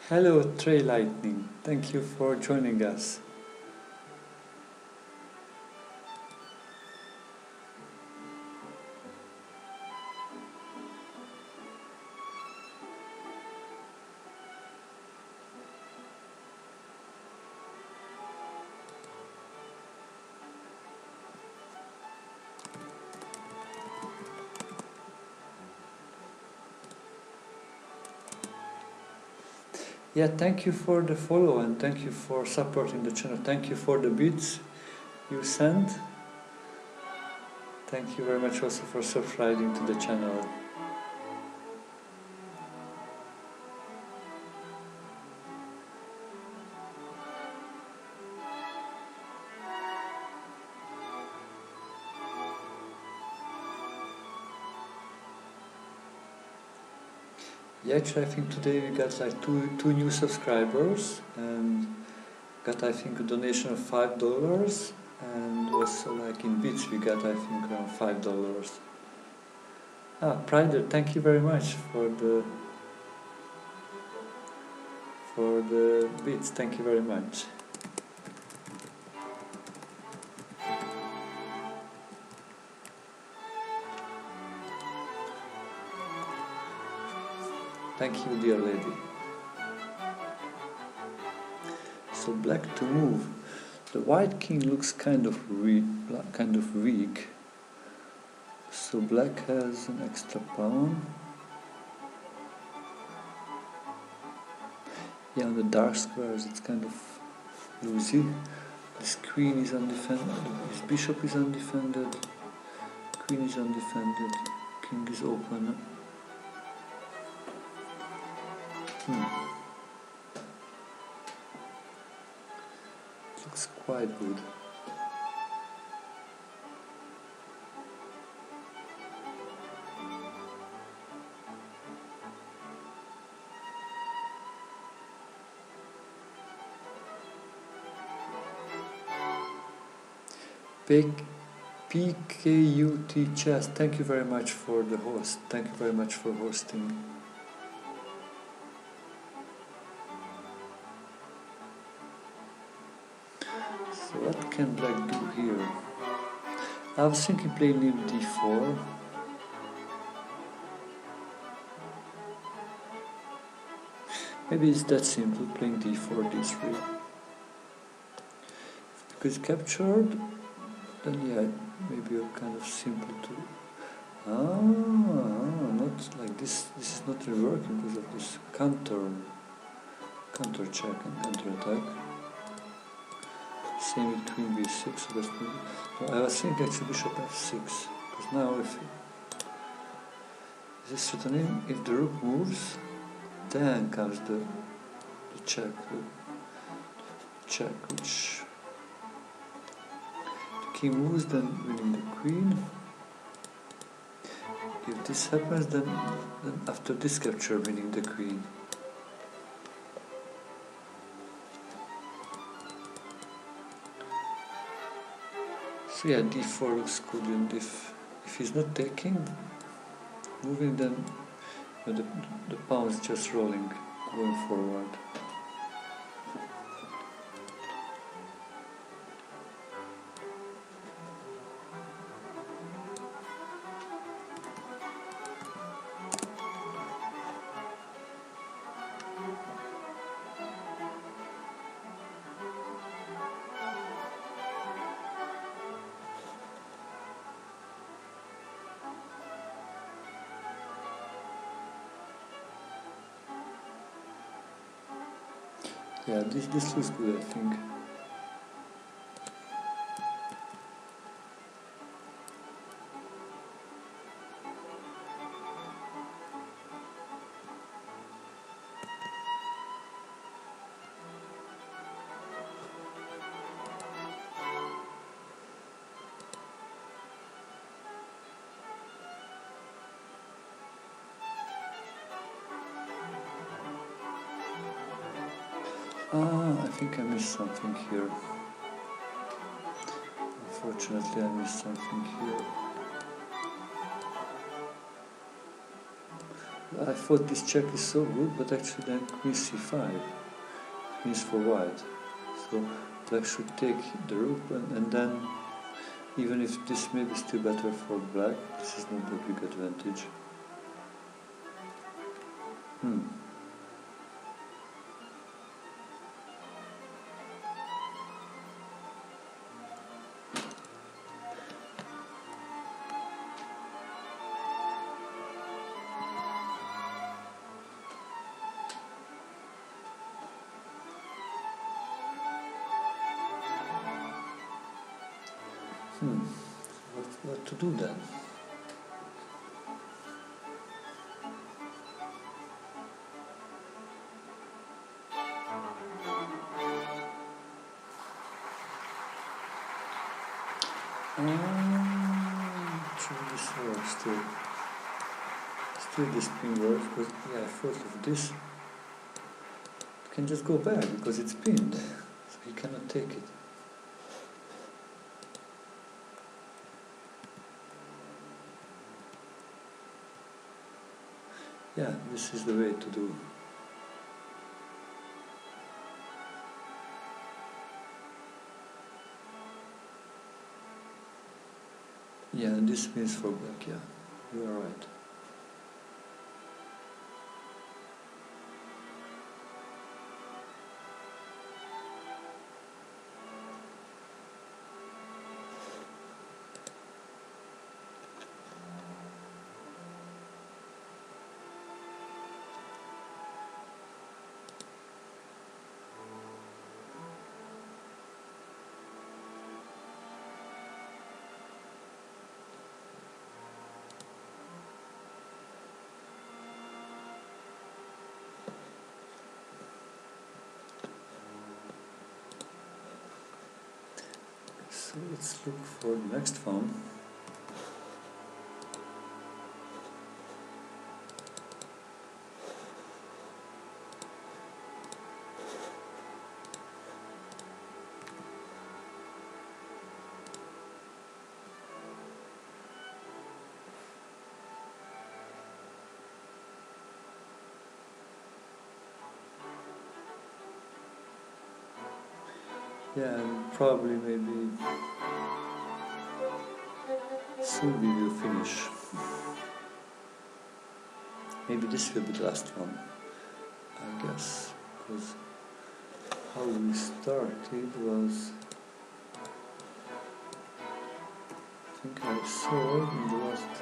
[SPEAKER 1] Hello Trey Lightning, thank you for joining us. Yeah, thank you for the follow and thank you for supporting the channel. Thank you for the bits you sent. Thank you very much also for subscribing to the channel. Yeah, actually, I think today we got like two new subscribers and got I think a donation of $5 and also like in bits we got I think around $5. Ah, Prider, thank you very much for the bits. Thank you very much. Thank you, dear lady. So black to move. The white king looks kind of weak. So black has an extra pawn. Yeah, on the dark squares it's kind of loosey. This queen is undefended. His bishop is undefended. Queen is undefended. King is open. Looks quite good. PKUT Chess, thank you very much for the host. Thank you very much for hosting. So what can black do here? I was thinking playing limb d4. Maybe it's that simple, playing d4, d3. Because captured, then yeah, maybe a kind of simple to... not like this. This is not really working because of this counter check and counter attack. Same with queen b6. So that's maybe, so I was thinking actually bishop f6. Because now if this is threatening, if the rook moves, then comes the check, which the king moves, then winning the queen. If this happens, then after this capture, winning the queen. So yeah, d4 looks good, and if he's not taking, moving, then the pawn is just rolling, going forward. Yeah, this looks good, I think. I think I missed something here. Unfortunately, I missed something here. I thought this check is so good, but actually then queen c5 means for white. So black should take the rook, and then even if this may be still better for black, this is not a big advantage. What to do then? This works still this pin works, because yeah, I thought of this. It can just go back because it's pinned, so he cannot take it. Yeah, this is the way to do. Yeah, and this means for black, yeah, you are right. So let's look for the next one. Yeah, and probably maybe soon we will finish. Maybe this will be the last one, I guess, because how we started was, I think I saw in the last,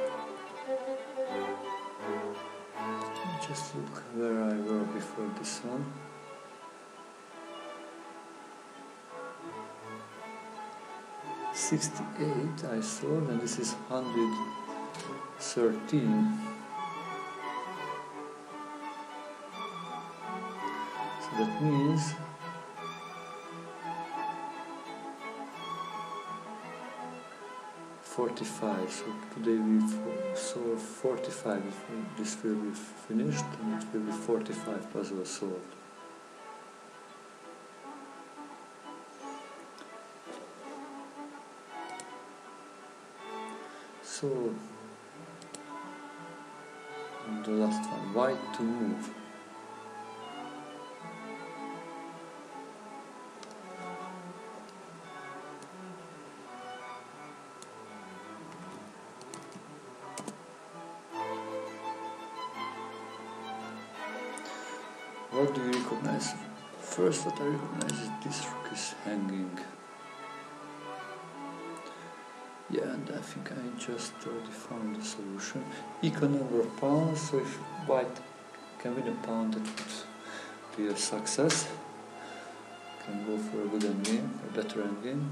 [SPEAKER 1] let me just look where I were before this one. '68 I saw, and this is 113. So that means '45. So today we saw 45. This will be finished, and it will be 45 puzzles solved. So, the last one, white to move. What do you recognize? First, what I recognize is this rook is hanging. Yeah, and I think I just already found the solution. Equal number of pawns, so if white can win a pawn, that would be a success. Can go for a good endgame, a better endgame.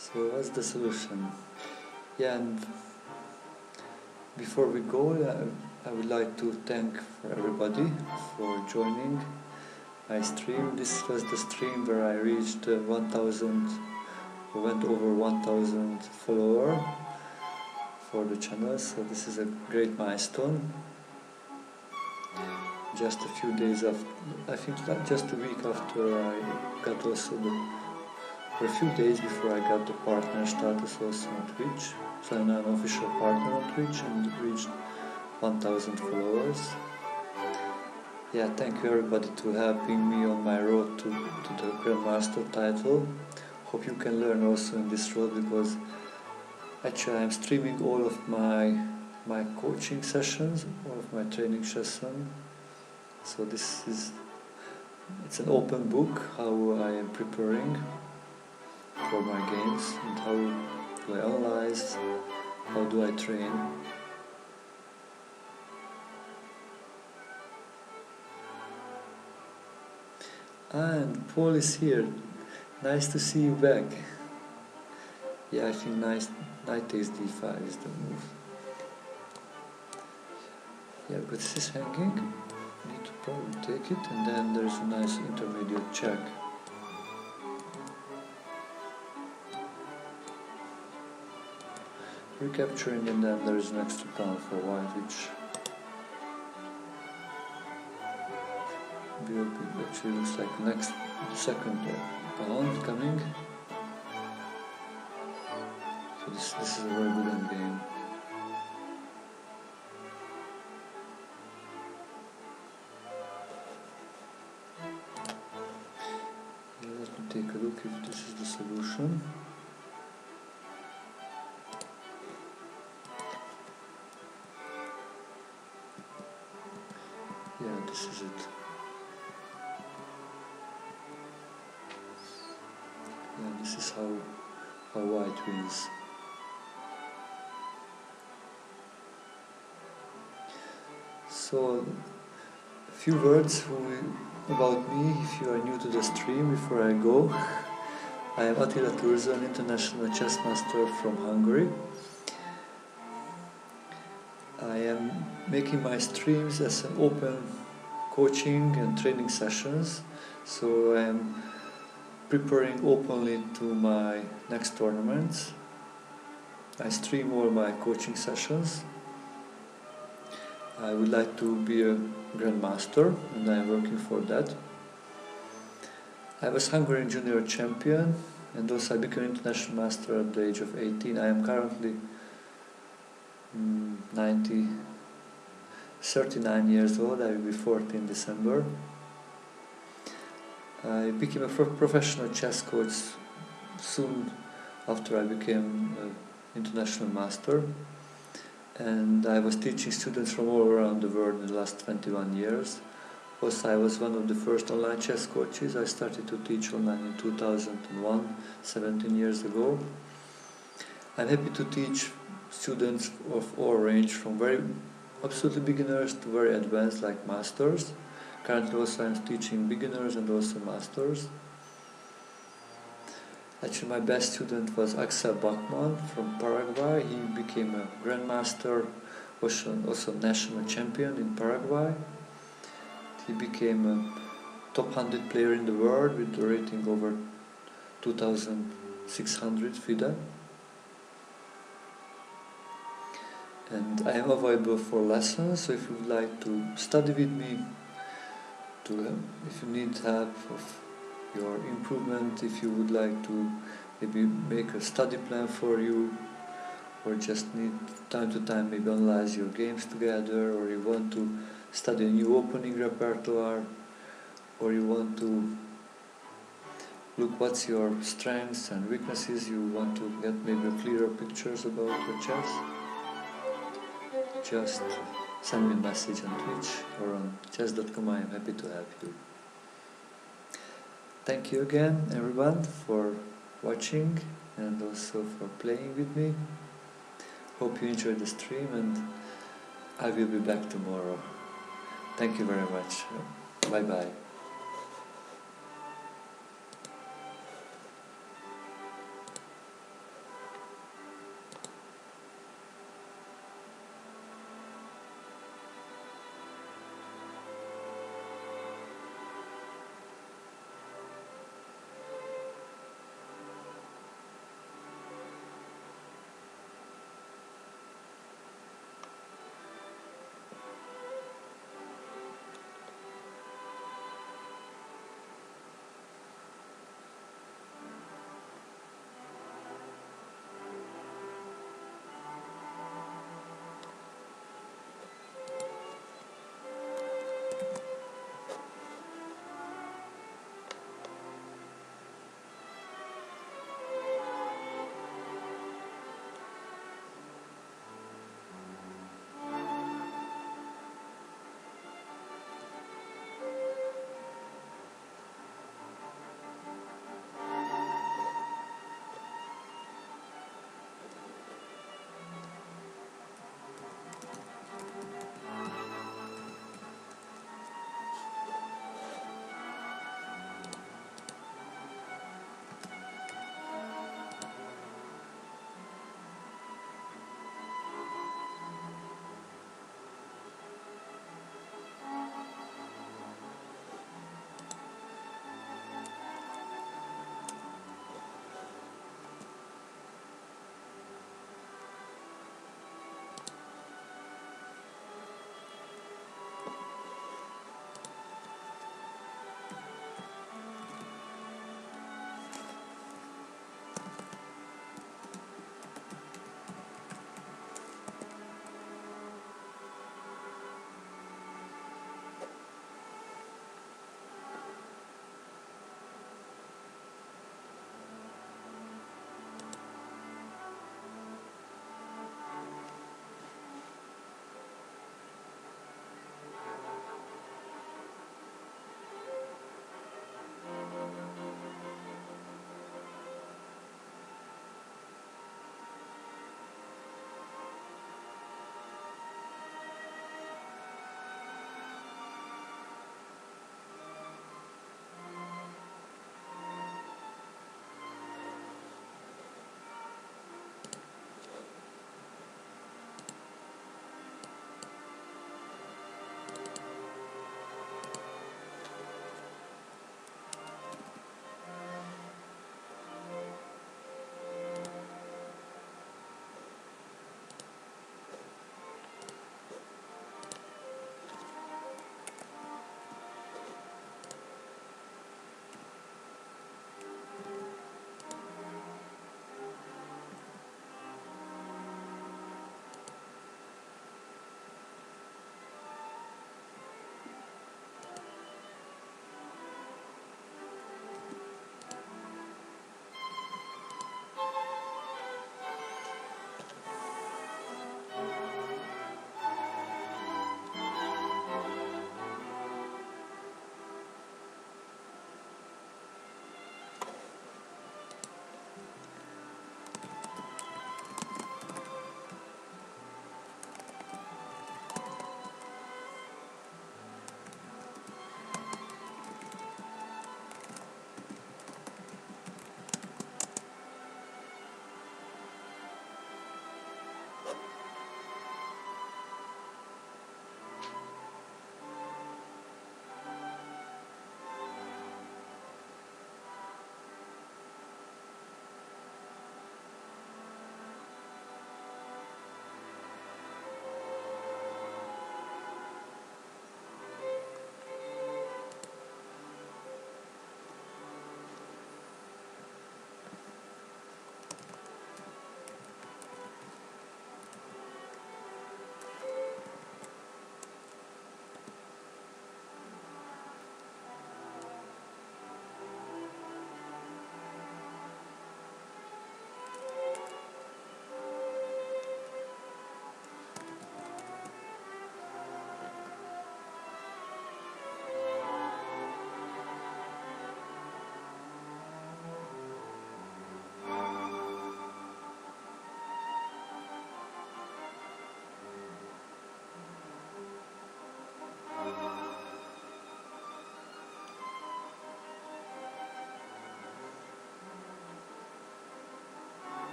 [SPEAKER 1] So what's the solution? Yeah, and before we go, I would like to thank everybody for joining my stream. This was the stream where I reached 1,000, went over 1,000 followers for the channel, so this is a great milestone. Just a few days after, I think just a week after I got also for a few days before I got the partner status also on Twitch. So I'm now an official partner on Twitch and reached 1,000 followers. Yeah, thank you everybody to helping me on my road to the Grandmaster title. Hope you can learn also in this road, because actually I'm streaming all of my coaching sessions, all of my training sessions. So it's an open book how I am preparing for my games, and how do I analyze, how do I train. And Paul is here. Nice to see you back. Yeah, I think knight takes d5 is the move. Yeah, but this is hanging. Need to probably take it, and then there's a nice intermediate check. Recapturing, and then there is an extra pawn for white, which actually looks like next second pawn coming. So this is a very good endgame. Let me take a look if this is the solution. Yeah, this is it. Yeah, this is how white wins. So, a few words about me if you are new to the stream before I go. I am Attila Turzo, an international chess master from Hungary. I am making my streams as an open coaching and training sessions, so I am preparing openly to my next tournaments. I stream all my coaching sessions. I would like to be a Grandmaster, and I am working for that. I was Hungarian junior champion, and also I became international master at the age of 18. I am currently 39 years old. I will be 40 in December. I became a professional chess coach soon after I became an international master, and I was teaching students from all around the world in the last 21 years. Also, I was one of the first online chess coaches. I started to teach online in 2001, 17 years ago. I'm happy to teach students of all range, from very absolutely beginners to very advanced like masters. Currently also I'm teaching beginners and also masters. Actually, my best student was Axel Bachmann from Paraguay. He became a grandmaster, also national champion in Paraguay. He became a top 100 player in the world with a rating over 2,600 FIDE. And I am available for lessons, so if you would like to study with me, if you need help of your improvement, if you would like to maybe make a study plan for you, or just need time to time maybe analyze your games together, or you want to study a new opening repertoire, or you want to look what's your strengths and weaknesses, you want to get maybe clearer pictures about your chess, just send me a message on Twitch or on chess.com. I am happy to help you. Thank you again, everyone, for watching and also for playing with me. Hope you enjoyed the stream, and I will be back tomorrow. Thank you very much. Bye bye.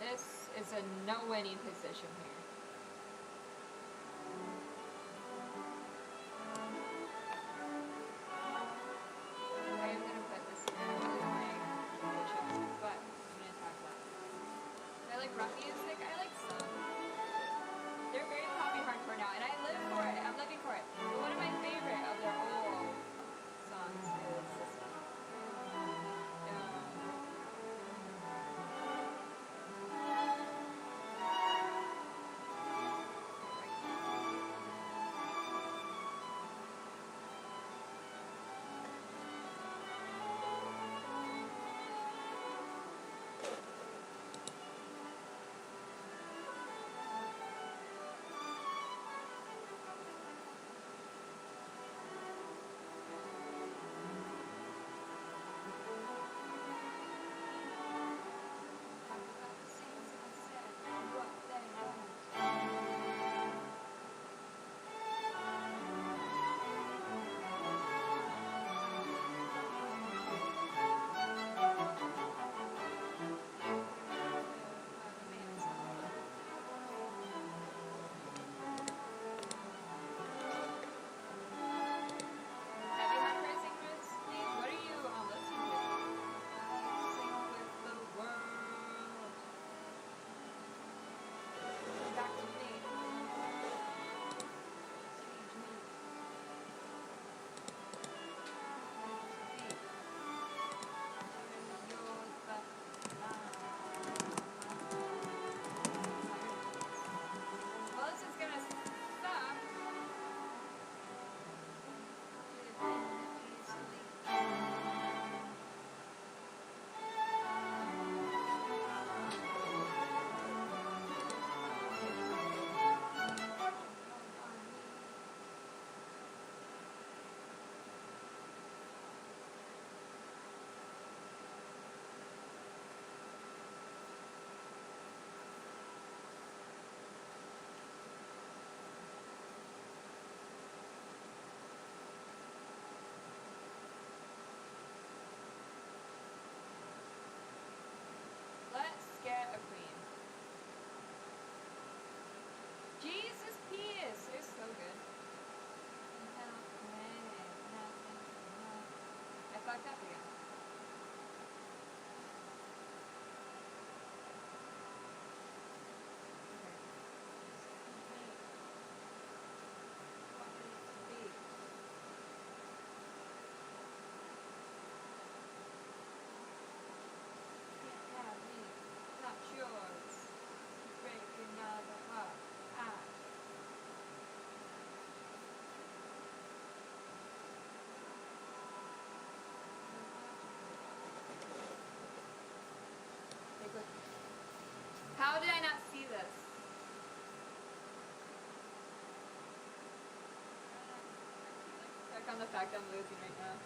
[SPEAKER 2] This is a no-winning position here. I am going to put this in my bishop, but I'm going to attack that. I like rock music. I like some. They're very poppy hardcore now, and I live for it. I'm living for it. But one of my favorite of their old songs is this one. Let's get a queen. Jesus Pius! They're so good. I fucked up again. Not yours. Break another heart. Ah. How did I not see this? Stuck on the fact I'm losing right now.